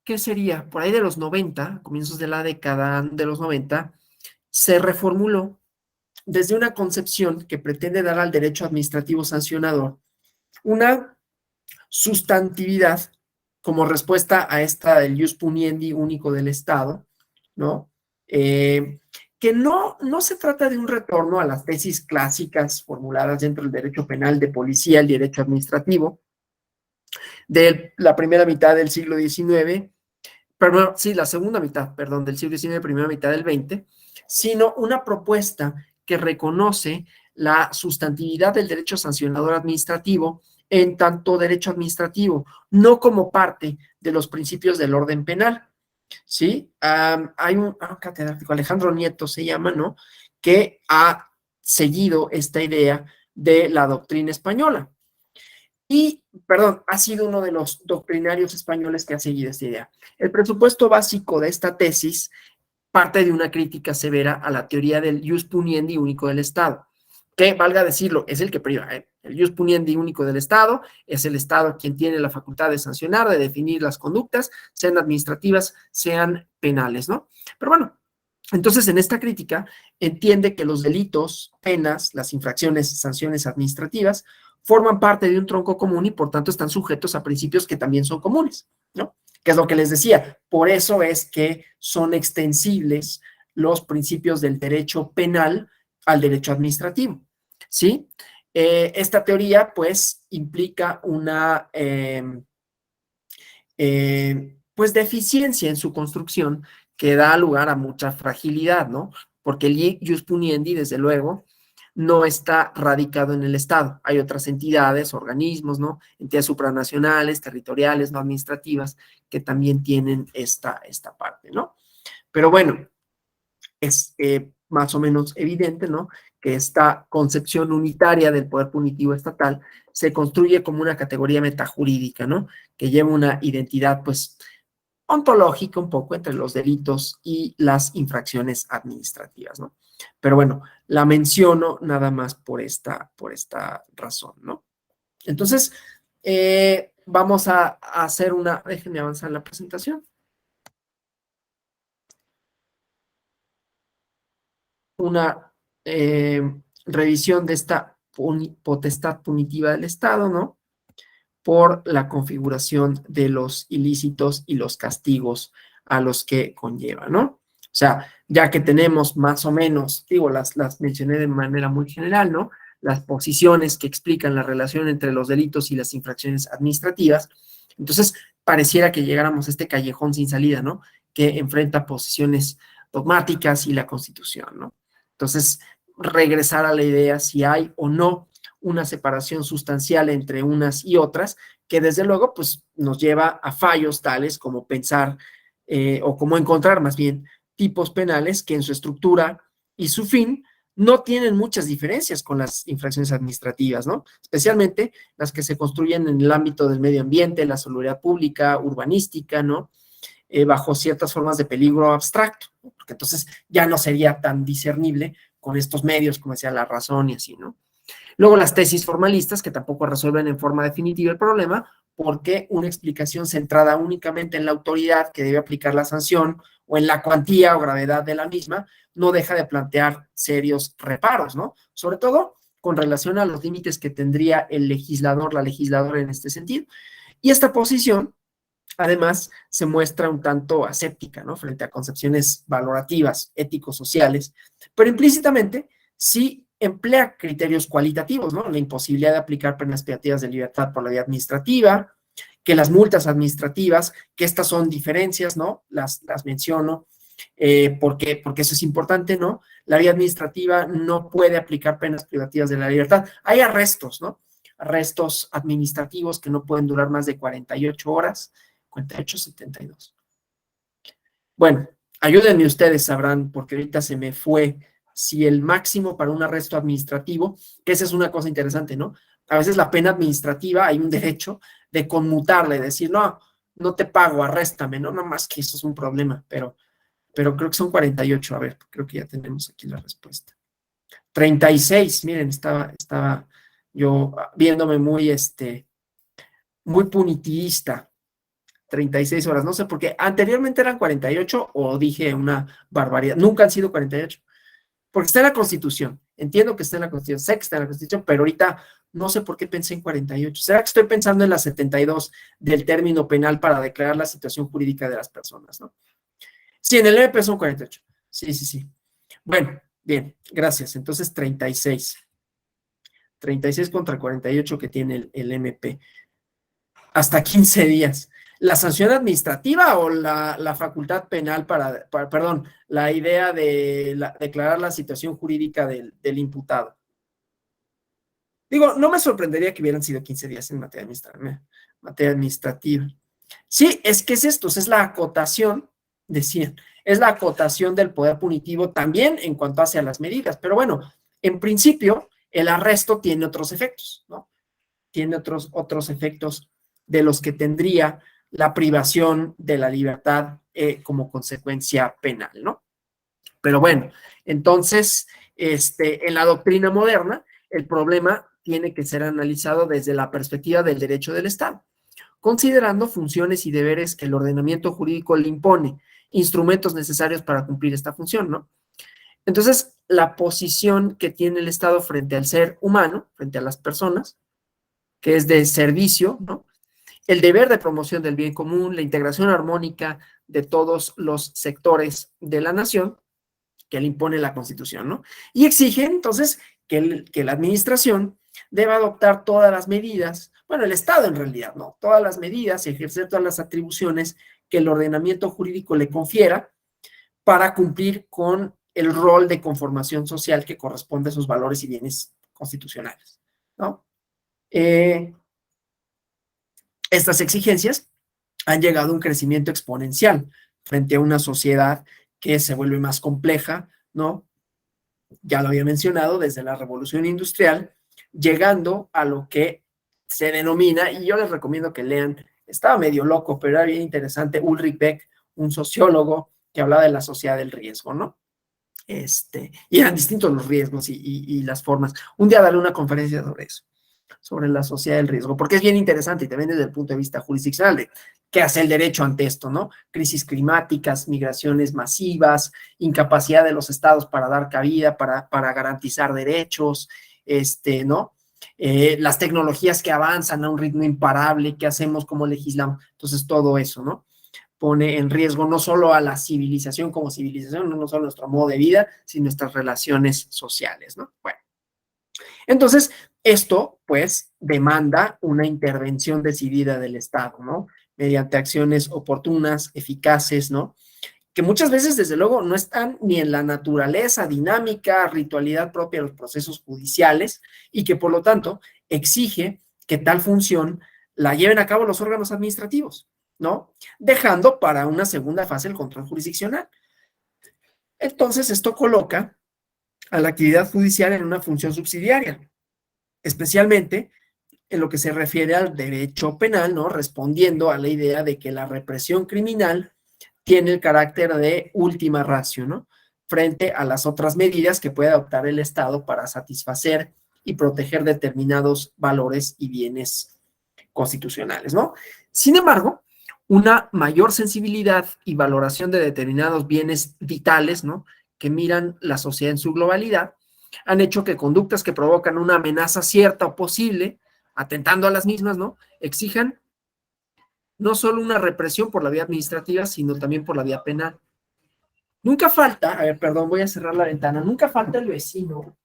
¿qué sería? Por ahí de los 90, comienzos de la década de los 90, se reformuló desde una concepción que pretende dar al derecho administrativo sancionador una sustantividad como respuesta a esta del ius puniendi único del Estado, ¿no? que no se trata de un retorno a las tesis clásicas formuladas dentro del derecho penal de policía, el derecho administrativo, de la primera mitad del siglo XIX, perdón, sí, la segunda mitad, perdón, del siglo XIX, primera mitad del XX, sino una propuesta que reconoce la sustantividad del derecho sancionador administrativo en tanto derecho administrativo, no como parte de los principios del orden penal. ¿Sí? Hay un catedrático, Alejandro Nieto se llama, ¿no? Que ha seguido esta idea de la doctrina española. Y, perdón, ha sido uno de los doctrinarios españoles que ha seguido esta idea. El presupuesto básico de esta tesis parte de una crítica severa a la teoría del ius puniendi único del Estado, que, valga decirlo, es el que priva, ¿eh? El ius puniendi único del Estado, es el Estado quien tiene la facultad de sancionar, de definir las conductas, sean administrativas, sean penales, ¿no? Pero bueno, entonces en esta crítica entiende que los delitos, penas, las infracciones, sanciones administrativas, forman parte de un tronco común y por tanto están sujetos a principios que también son comunes, ¿no? Que es lo que les decía, por eso es que son extensibles los principios del derecho penal al derecho administrativo, ¿sí? Esta teoría, pues, implica una, pues, deficiencia en su construcción que da lugar a mucha fragilidad, ¿no? Porque el ius puniendi, desde luego, no está radicado en el Estado. Hay otras entidades, organismos, ¿no? Entidades supranacionales, territoriales, no administrativas, que también tienen esta parte, ¿no? Pero bueno, es más o menos evidente, ¿no? Que esta concepción unitaria del poder punitivo estatal se construye como una categoría metajurídica, ¿no? Que lleva una identidad, pues, ontológica un poco entre los delitos y las infracciones administrativas, ¿no? Pero bueno, la menciono nada más por esta razón, ¿no? Entonces, vamos a hacer una, déjenme avanzar la presentación. Una revisión de esta potestad punitiva del Estado, ¿no? Por la configuración de los ilícitos y los castigos a los que conlleva, ¿no? O sea, ya que tenemos más o menos, digo, las mencioné de manera muy general, ¿no? Las posiciones que explican la relación entre los delitos y las infracciones administrativas, entonces pareciera que llegáramos a este callejón sin salida, ¿no? Que enfrenta posiciones dogmáticas y la Constitución, ¿no? Entonces, regresar a la idea si hay o no una separación sustancial entre unas y otras, que desde luego pues nos lleva a fallos tales como pensar o como encontrar más bien tipos penales que en su estructura y su fin no tienen muchas diferencias con las infracciones administrativas, ¿no? Especialmente las que se construyen en el ámbito del medio ambiente, la seguridad pública, urbanística, ¿no? Bajo ciertas formas de peligro abstracto, ¿no? Porque entonces ya no sería tan discernible con estos medios, como decía la razón y así, ¿no? Luego las tesis formalistas, que tampoco resuelven en forma definitiva el problema, porque una explicación centrada únicamente en la autoridad que debe aplicar la sanción o en la cuantía o gravedad de la misma, no deja de plantear serios reparos, ¿no? Sobre todo con relación a los límites que tendría el legislador, la legisladora en este sentido. Y esta posición, además, se muestra un tanto aséptica, ¿no? Frente a concepciones valorativas, éticos, sociales, pero implícitamente sí emplea criterios cualitativos, ¿no? La imposibilidad de aplicar penas privativas de libertad por la vía administrativa, que las multas administrativas, que estas son diferencias, ¿no? Las menciono, porque eso es importante, ¿no? La vía administrativa no puede aplicar penas privativas de la libertad. Hay arrestos, ¿no? Arrestos administrativos que no pueden durar más de 48 horas, 48, 72. Bueno, ayúdenme ustedes, sabrán, porque ahorita se me fue si el máximo para un arresto administrativo, que esa es una cosa interesante, ¿no? A veces la pena administrativa hay un derecho de conmutarla y decir, no, no te pago, arréstame, ¿no? No más que eso es un problema, pero creo que son 48, a ver, creo que ya tenemos aquí la respuesta. 36, miren, estaba yo viéndome muy, muy punitivista. 36 horas, no sé por qué. Anteriormente eran 48 o dije una barbaridad. Nunca han sido 48. Porque está en la Constitución. Entiendo que está en la Constitución, sé que está en la Constitución, pero ahorita no sé por qué pensé en 48. ¿Será que estoy pensando en la 72 del término penal para declarar la situación jurídica de las personas, no? Sí, en el MP son 48. Sí. Bueno, bien, gracias. Entonces, 36. 36 contra 48 que tiene el MP. Hasta 15 días. ¿La sanción administrativa o la facultad penal perdón, la idea de declarar la situación jurídica del imputado? Digo, no me sorprendería que hubieran sido 15 días en materia administrativa. Sí, es que es esto, es la acotación, decían, es la acotación del poder punitivo también en cuanto hace a las medidas, pero bueno, en principio el arresto tiene otros efectos, ¿no? Tiene otros efectos de los que tendría la privación de la libertad como consecuencia penal, ¿no? Pero bueno, entonces, en la doctrina moderna, el problema tiene que ser analizado desde la perspectiva del derecho del Estado, considerando funciones y deberes que el ordenamiento jurídico le impone, instrumentos necesarios para cumplir esta función, ¿no? Entonces, la posición que tiene el Estado frente al ser humano, frente a las personas, que es de servicio, ¿no? El deber de promoción del bien común, la integración armónica de todos los sectores de la nación, que le impone la Constitución, ¿no? Y exige, entonces, que la administración deba adoptar todas las medidas, bueno, el Estado en realidad, ¿no? Todas las medidas y ejercer todas las atribuciones que el ordenamiento jurídico le confiera para cumplir con el rol de conformación social que corresponde a sus valores y bienes constitucionales, ¿no? Estas exigencias han llegado a un crecimiento exponencial frente a una sociedad que se vuelve más compleja, ¿no? Ya lo había mencionado, desde la Revolución Industrial, llegando a lo que se denomina, y yo les recomiendo que lean, estaba medio loco, pero era bien interesante, Ulrich Beck, un sociólogo que hablaba de la sociedad del riesgo, ¿no? Y eran distintos los riesgos y las formas. Un día daré una conferencia sobre eso, sobre la sociedad del riesgo, porque es bien interesante y también desde el punto de vista jurisdiccional de qué hace el derecho ante esto, ¿no? Crisis climáticas, migraciones masivas, incapacidad de los estados para dar cabida, para garantizar derechos, ¿no? Las tecnologías que avanzan a un ritmo imparable, ¿qué hacemos, cómo legislamos? Entonces, todo eso, ¿no? Pone en riesgo no solo a la civilización como civilización, no solo nuestro modo de vida, sino nuestras relaciones sociales, ¿no? Bueno. Entonces, esto, pues, demanda una intervención decidida del Estado, ¿no? Mediante acciones oportunas, eficaces, ¿no? Que muchas veces, desde luego, no están ni en la naturaleza, dinámica, ritualidad propia de los procesos judiciales y que, por lo tanto, exige que tal función la lleven a cabo los órganos administrativos, ¿no? Dejando para una segunda fase el control jurisdiccional. Entonces, esto coloca a la actividad judicial en una función subsidiaria, especialmente en lo que se refiere al derecho penal, ¿no? Respondiendo a la idea de que la represión criminal tiene el carácter de última ratio, ¿no? Frente a las otras medidas que puede adoptar el Estado para satisfacer y proteger determinados valores y bienes constitucionales, ¿no? Sin embargo, una mayor sensibilidad y valoración de determinados bienes vitales, ¿no? Que miran la sociedad en su globalidad, han hecho que conductas que provocan una amenaza cierta o posible, atentando a las mismas, ¿no? Exijan no solo una represión por la vía administrativa, sino también por la vía penal. Nunca falta, a ver, perdón, voy a cerrar la ventana, nunca falta el vecino.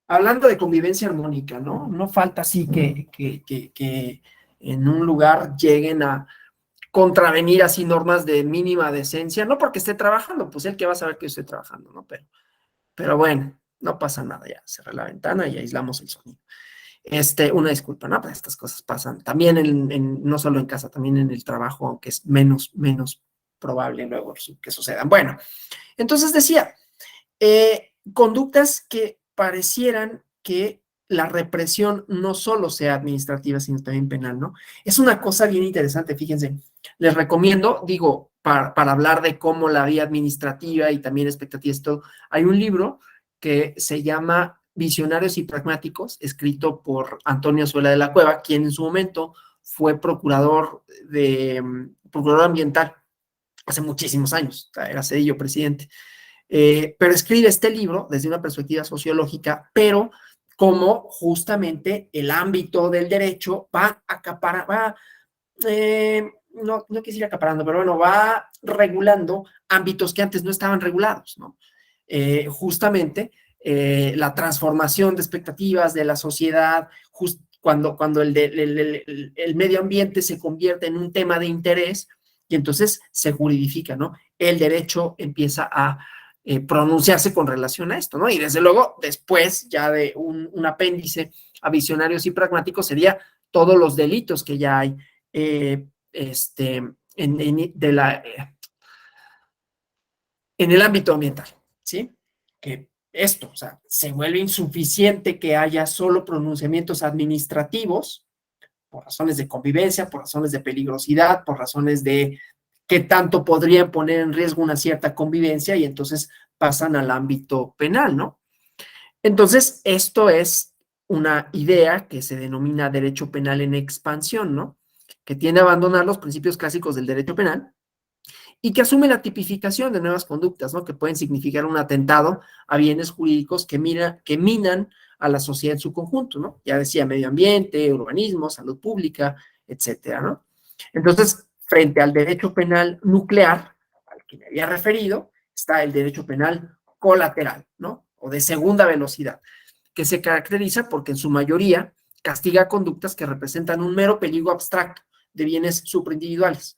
Hablando de convivencia armónica, ¿no? No falta así que en un lugar lleguen a contravenir así normas de mínima decencia, no porque esté trabajando, pues él que va a saber que yo estoy trabajando, ¿no? Pero bueno, no pasa nada, ya cerré la ventana y aislamos el sonido. Una disculpa, ¿no? Pues estas cosas pasan también no solo en casa, también en el trabajo, aunque es menos probable luego que sucedan. Bueno, entonces decía, conductas que parecieran que la represión no solo sea administrativa, sino también penal, ¿no? Es una cosa bien interesante, fíjense. Les recomiendo, digo, para hablar de cómo la vía administrativa y también expectativas y todo, hay un libro que se llama Visionarios y Pragmáticos, escrito por Antonio Zuela de la Cueva, quien en su momento fue procurador ambiental hace muchísimos años, era Zedillo presidente. Pero escribe este libro desde una perspectiva sociológica, pero como justamente el ámbito del derecho va no quisiera acaparando, pero bueno, va regulando ámbitos que antes no estaban regulados, ¿no? Justamente la transformación de expectativas de la sociedad, cuando el medio ambiente se convierte en un tema de interés y entonces se juridifica, ¿no? El derecho empieza a pronunciarse con relación a esto, ¿no? Y desde luego, después ya de un apéndice a visionarios y pragmáticos sería todos los delitos que ya hay en el ámbito ambiental, ¿sí? Que esto, o sea, se vuelve insuficiente que haya solo pronunciamientos administrativos por razones de convivencia, por razones de peligrosidad, por razones de qué tanto podrían poner en riesgo una cierta convivencia y entonces pasan al ámbito penal, ¿no? Entonces, esto es una idea que se denomina derecho penal en expansión, ¿no? Que tiende a abandonar los principios clásicos del derecho penal y que asume la tipificación de nuevas conductas, ¿no? Que pueden significar un atentado a bienes jurídicos que minan a la sociedad en su conjunto, ¿no? Ya decía, medio ambiente, urbanismo, salud pública, etcétera, ¿no? Entonces, frente al derecho penal nuclear, al que me había referido, está el derecho penal colateral, ¿no? O de segunda velocidad, que se caracteriza porque en su mayoría castiga conductas que representan un mero peligro abstracto de bienes superindividuales,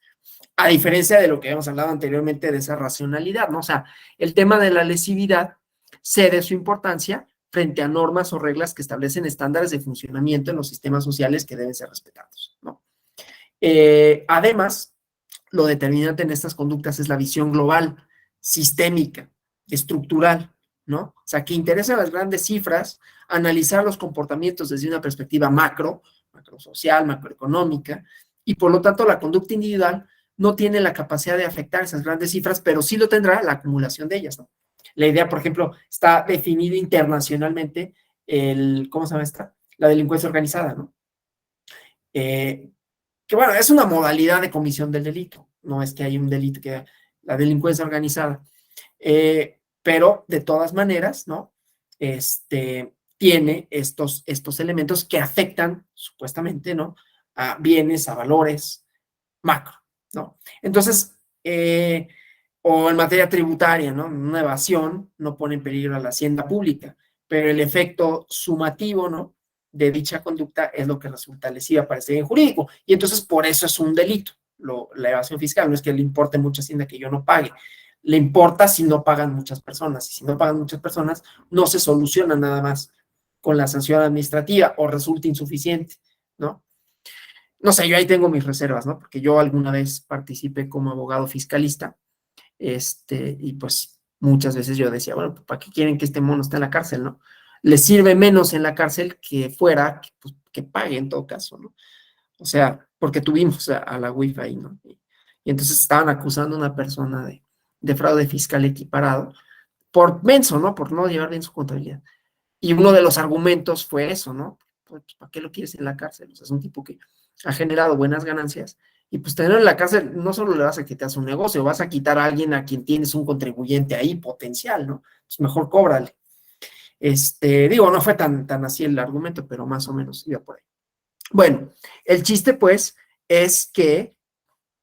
a diferencia de lo que hemos hablado anteriormente de esa racionalidad, ¿no? O sea, el tema de la lesividad cede su importancia frente a normas o reglas que establecen estándares de funcionamiento en los sistemas sociales que deben ser respetados, ¿no? Además, lo determinante en estas conductas es la visión global, sistémica, estructural, ¿no? O sea, que interesa las grandes cifras, analizar los comportamientos desde una perspectiva macrosocial, macroeconómica, y por lo tanto la conducta individual no tiene la capacidad de afectar esas grandes cifras, pero sí lo tendrá la acumulación de ellas, ¿no? La idea, por ejemplo, está definido internacionalmente ¿cómo se llama esta? La delincuencia organizada, ¿no? Que bueno, es una modalidad de comisión del delito, no es que hay un delito que la delincuencia organizada, pero de todas maneras, ¿no? Tiene estos elementos que afectan, supuestamente, ¿no? A bienes, a valores macro, ¿no? Entonces, o en materia tributaria, ¿no? Una evasión no pone en peligro a la hacienda pública, pero el efecto sumativo, ¿no? De dicha conducta es lo que resulta lesiva para este bien jurídico. Y entonces por eso es un delito, la evasión fiscal. No es que le importe mucha hacienda que yo no pague, le importa si no pagan muchas personas. Y si no pagan muchas personas, no se soluciona nada más con la sanción administrativa o resulta insuficiente, ¿no? No sé, yo ahí tengo mis reservas, ¿no? Porque yo alguna vez participé como abogado fiscalista, y pues muchas veces yo decía, bueno, ¿para qué quieren que este mono esté en la cárcel, no? Les sirve menos en la cárcel que fuera, pues, que pague en todo caso, ¿no? O sea, porque tuvimos a la Wi-Fi ahí, ¿no? Y entonces estaban acusando a una persona de fraude fiscal equiparado por menso, ¿no? Por no llevar bien su contabilidad. Y uno de los argumentos fue eso, ¿no? Pues, ¿para qué lo quieres en la cárcel? O sea, es un tipo que ha generado buenas ganancias y pues tenerlo en la cárcel no solo le vas a quitar su negocio, vas a quitar a alguien a quien tienes un contribuyente ahí potencial, ¿no? Pues mejor cóbrale. Digo, no fue tan así el argumento, pero más o menos iba por ahí. Bueno, el chiste pues es que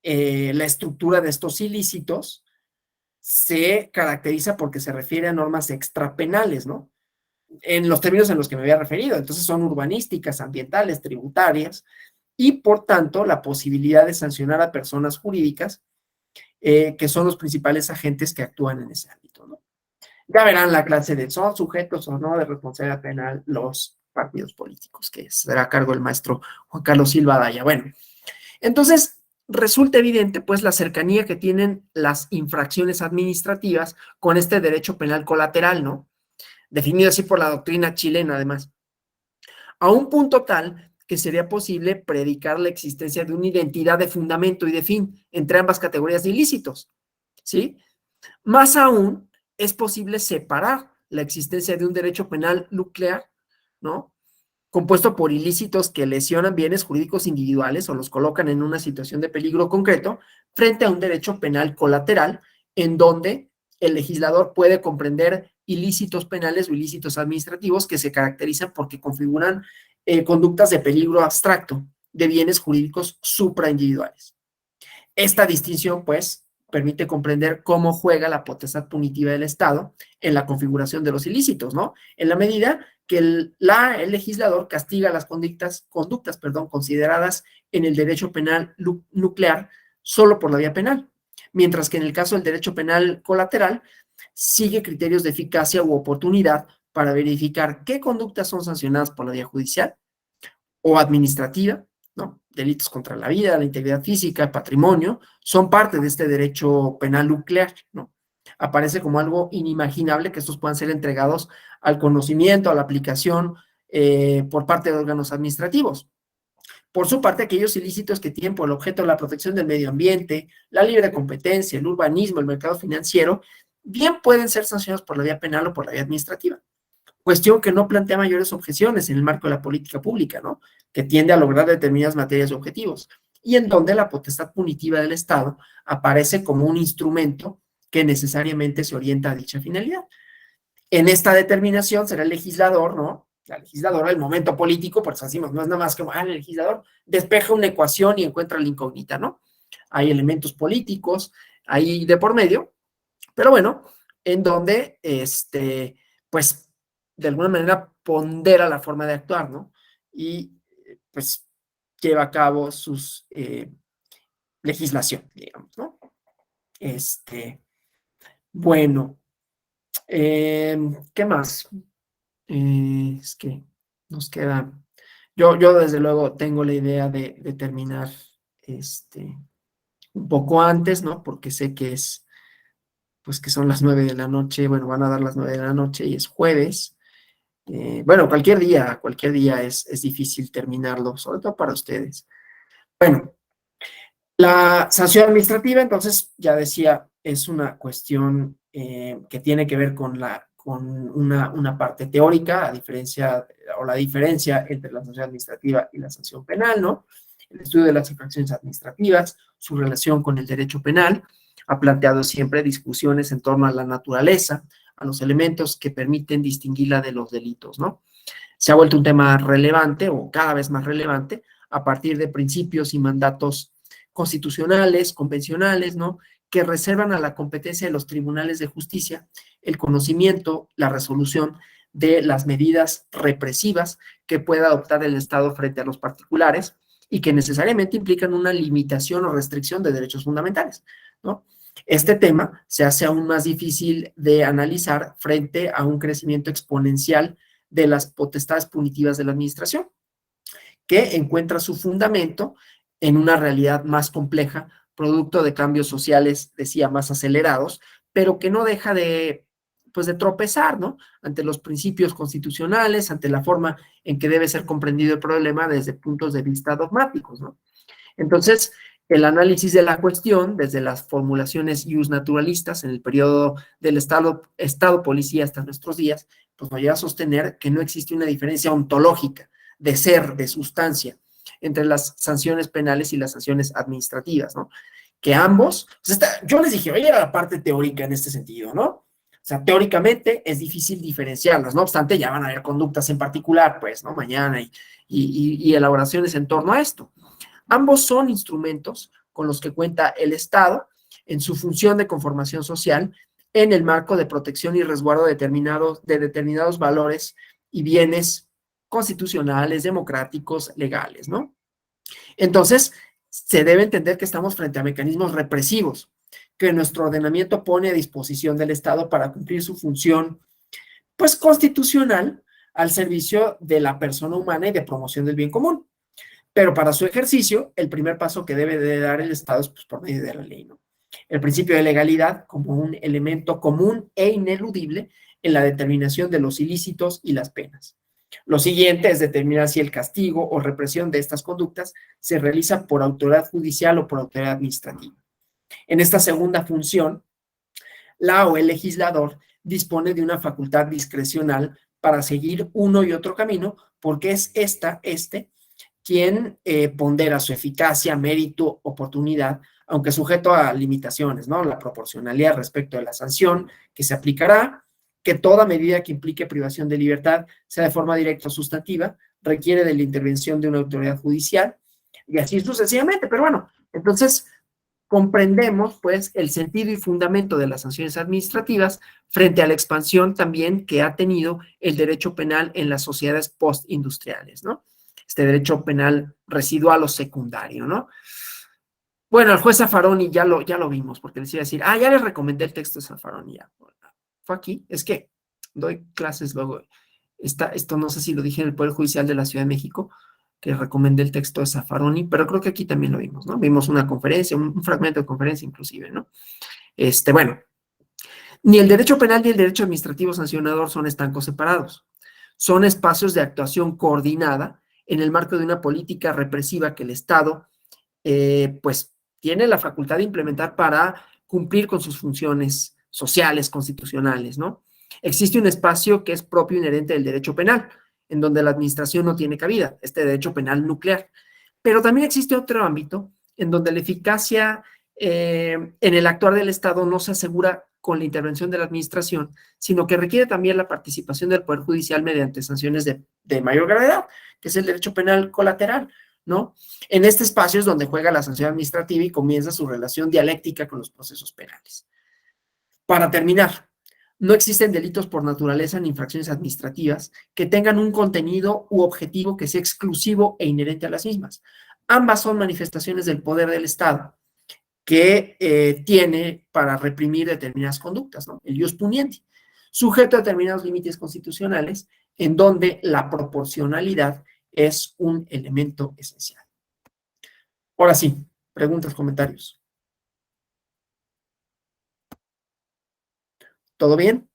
la estructura de estos ilícitos se caracteriza porque se refiere a normas extrapenales, ¿no? En los términos en los que me había referido. Entonces son urbanísticas, ambientales, tributarias, y por tanto la posibilidad de sancionar a personas jurídicas que son los principales agentes que actúan en ese ámbito, ¿no? Ya verán la clase de son sujetos o no de responsabilidad penal los partidos políticos, que será a cargo el maestro Juan Carlos Silva Daya. Bueno, entonces resulta evidente pues la cercanía que tienen las infracciones administrativas con este derecho penal colateral, ¿no? Definido así por la doctrina chilena, además, a un punto tal que sería posible predicar la existencia de una identidad de fundamento y de fin entre ambas categorías de ilícitos, ¿sí? Más aún, es posible separar la existencia de un derecho penal nuclear, ¿no? Compuesto por ilícitos que lesionan bienes jurídicos individuales o los colocan en una situación de peligro concreto, frente a un derecho penal colateral, en donde el legislador puede comprender ilícitos penales o ilícitos administrativos que se caracterizan porque configuran conductas de peligro abstracto de bienes jurídicos supraindividuales. Esta distinción, pues, permite comprender cómo juega la potestad punitiva del Estado en la configuración de los ilícitos, ¿no? En la medida que el legislador castiga las conductas, consideradas en el derecho penal nuclear solo por la vía penal, mientras que en el caso del derecho penal colateral sigue criterios de eficacia u oportunidad para verificar qué conductas son sancionadas por la vía judicial o administrativa, ¿no? Delitos contra la vida, la integridad física, el patrimonio, son parte de este derecho penal nuclear, ¿no? Aparece como algo inimaginable que estos puedan ser entregados al conocimiento, a la aplicación por parte de órganos administrativos. Por su parte, aquellos ilícitos que tienen por objeto la protección del medio ambiente, la libre competencia, el urbanismo, el mercado financiero, bien pueden ser sancionados por la vía penal o por la vía administrativa. Cuestión que no plantea mayores objeciones en el marco de la política pública, ¿no? Que tiende a lograr determinadas materias y objetivos, y en donde la potestad punitiva del Estado aparece como un instrumento que necesariamente se orienta a dicha finalidad. En esta determinación será el legislador, ¿no? La legisladora, el momento político, por eso decimos, no es nada más como, el legislador despeja una ecuación y encuentra la incógnita, ¿no? Hay elementos políticos ahí de por medio, pero bueno, en donde, pues, de alguna manera pondera la forma de actuar, ¿no? Y, pues, lleva a cabo sus legislación, digamos, ¿no? Bueno, ¿qué más? Es que nos queda, yo desde luego tengo la idea de terminar un poco antes, ¿no? Porque sé que es, pues que son las 9 de la noche, bueno, van a dar las 9 de la noche y es jueves. Bueno, cualquier día es difícil terminarlo, sobre todo para ustedes. Bueno, la sanción administrativa, entonces, ya decía, es una cuestión que tiene que ver con una parte teórica, la diferencia entre la sanción administrativa y la sanción penal, ¿no? El estudio de las infracciones administrativas, su relación con el derecho penal, ha planteado siempre discusiones en torno a la naturaleza, a los elementos que permiten distinguirla de los delitos, ¿no? Se ha vuelto un tema relevante o cada vez más relevante a partir de principios y mandatos constitucionales, convencionales, ¿no? Que reservan a la competencia de los tribunales de justicia el conocimiento, la resolución de las medidas represivas que pueda adoptar el Estado frente a los particulares y que necesariamente implican una limitación o restricción de derechos fundamentales, ¿no? Este tema se hace aún más difícil de analizar frente a un crecimiento exponencial de las potestades punitivas de la administración, que encuentra su fundamento en una realidad más compleja, producto de cambios sociales, decía, más acelerados, pero que no deja de, pues, de tropezar, ¿no? Ante los principios constitucionales, ante la forma en que debe ser comprendido el problema desde puntos de vista dogmáticos, ¿no? Entonces, el análisis de la cuestión, desde las formulaciones naturalistas en el periodo del Estado-policía hasta nuestros días, pues nos lleva a sostener que no existe una diferencia ontológica de ser, de sustancia, entre las sanciones penales y las sanciones administrativas, ¿no? Que ambos, pues yo les dije, oye, era la parte teórica en este sentido, ¿no? O sea, teóricamente es difícil diferenciarlas, no obstante, ya van a haber conductas en particular, pues, ¿no? Mañana y elaboraciones en torno a esto. Ambos son instrumentos con los que cuenta el Estado en su función de conformación social en el marco de protección y resguardo de determinados valores y bienes constitucionales, democráticos, legales, ¿no? Entonces, se debe entender que estamos frente a mecanismos represivos que nuestro ordenamiento pone a disposición del Estado para cumplir su función, pues, constitucional al servicio de la persona humana y de promoción del bien común. Pero para su ejercicio, el primer paso que debe de dar el Estado es, pues, por medio de la ley, ¿no? El principio de legalidad como un elemento común e ineludible en la determinación de los ilícitos y las penas. Lo siguiente es determinar si el castigo o represión de estas conductas se realiza por autoridad judicial o por autoridad administrativa. En esta segunda función, la o el legislador dispone de una facultad discrecional para seguir uno y otro camino, porque es quien pondera su eficacia, mérito, oportunidad, aunque sujeto a limitaciones, ¿no? La proporcionalidad respecto de la sanción que se aplicará, que toda medida que implique privación de libertad, sea de forma directa o sustantiva, requiere de la intervención de una autoridad judicial, y así sucesivamente. Pero bueno, entonces, comprendemos, pues, el sentido y fundamento de las sanciones administrativas frente a la expansión también que ha tenido el derecho penal en las sociedades postindustriales, ¿no? Este derecho penal residual o secundario, ¿no? Bueno, el juez Zaffaroni ya lo vimos, porque les iba a decir, ya les recomendé el texto de Zaffaroni, ya. Fue aquí, es que doy clases luego, esto no sé si lo dije en el Poder Judicial de la Ciudad de México, que recomendé el texto de Zaffaroni, pero creo que aquí también lo vimos, ¿no? Vimos una conferencia, un fragmento de conferencia inclusive, ¿no? Bueno, ni el derecho penal ni el derecho administrativo sancionador son estancos separados. Son espacios de actuación coordinada en el marco de una política represiva que el Estado, pues, tiene la facultad de implementar para cumplir con sus funciones sociales, constitucionales, ¿no? Existe un espacio que es propio inherente del derecho penal, en donde la administración no tiene cabida, este derecho penal nuclear. Pero también existe otro ámbito en donde la eficacia en el actuar del Estado no se asegura con la intervención de la administración, sino que requiere también la participación del Poder Judicial mediante sanciones de mayor gravedad, que es el derecho penal colateral, ¿no? En este espacio es donde juega la sanción administrativa y comienza su relación dialéctica con los procesos penales. Para terminar, no existen delitos por naturaleza ni infracciones administrativas que tengan un contenido u objetivo que sea exclusivo e inherente a las mismas. Ambas son manifestaciones del poder del Estado que tiene para reprimir determinadas conductas, ¿no? El ius puniendi, sujeto a determinados límites constitucionales en donde la proporcionalidad es un elemento esencial. Ahora sí, preguntas, comentarios. ¿Todo bien?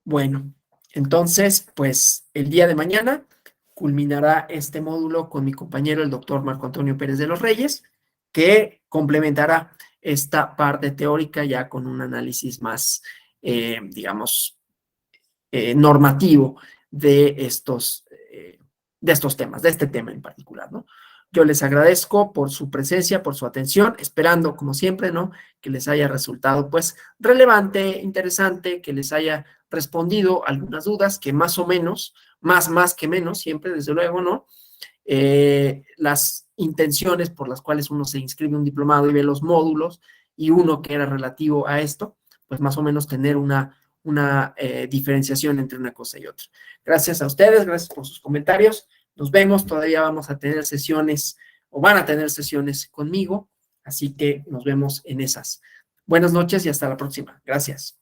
Bueno, entonces, pues el día de mañana culminará este módulo con mi compañero, el doctor Marco Antonio Pérez de los Reyes, que complementará esta parte teórica ya con un análisis más, digamos, normativo de estos temas, de este tema en particular, ¿no? Yo les agradezco por su presencia, por su atención, esperando, como siempre, ¿no?, que les haya resultado, pues, relevante, interesante, que les haya respondido algunas dudas que más o menos, más que menos, siempre, desde luego, ¿no? Las intenciones por las cuales uno se inscribe un diplomado y ve los módulos, y uno que era relativo a esto, pues más o menos tener una diferenciación entre una cosa y otra. Gracias a ustedes, gracias por sus comentarios. Nos vemos, todavía vamos a tener sesiones, o van a tener sesiones conmigo, así que nos vemos en esas. Buenas noches y hasta la próxima. Gracias.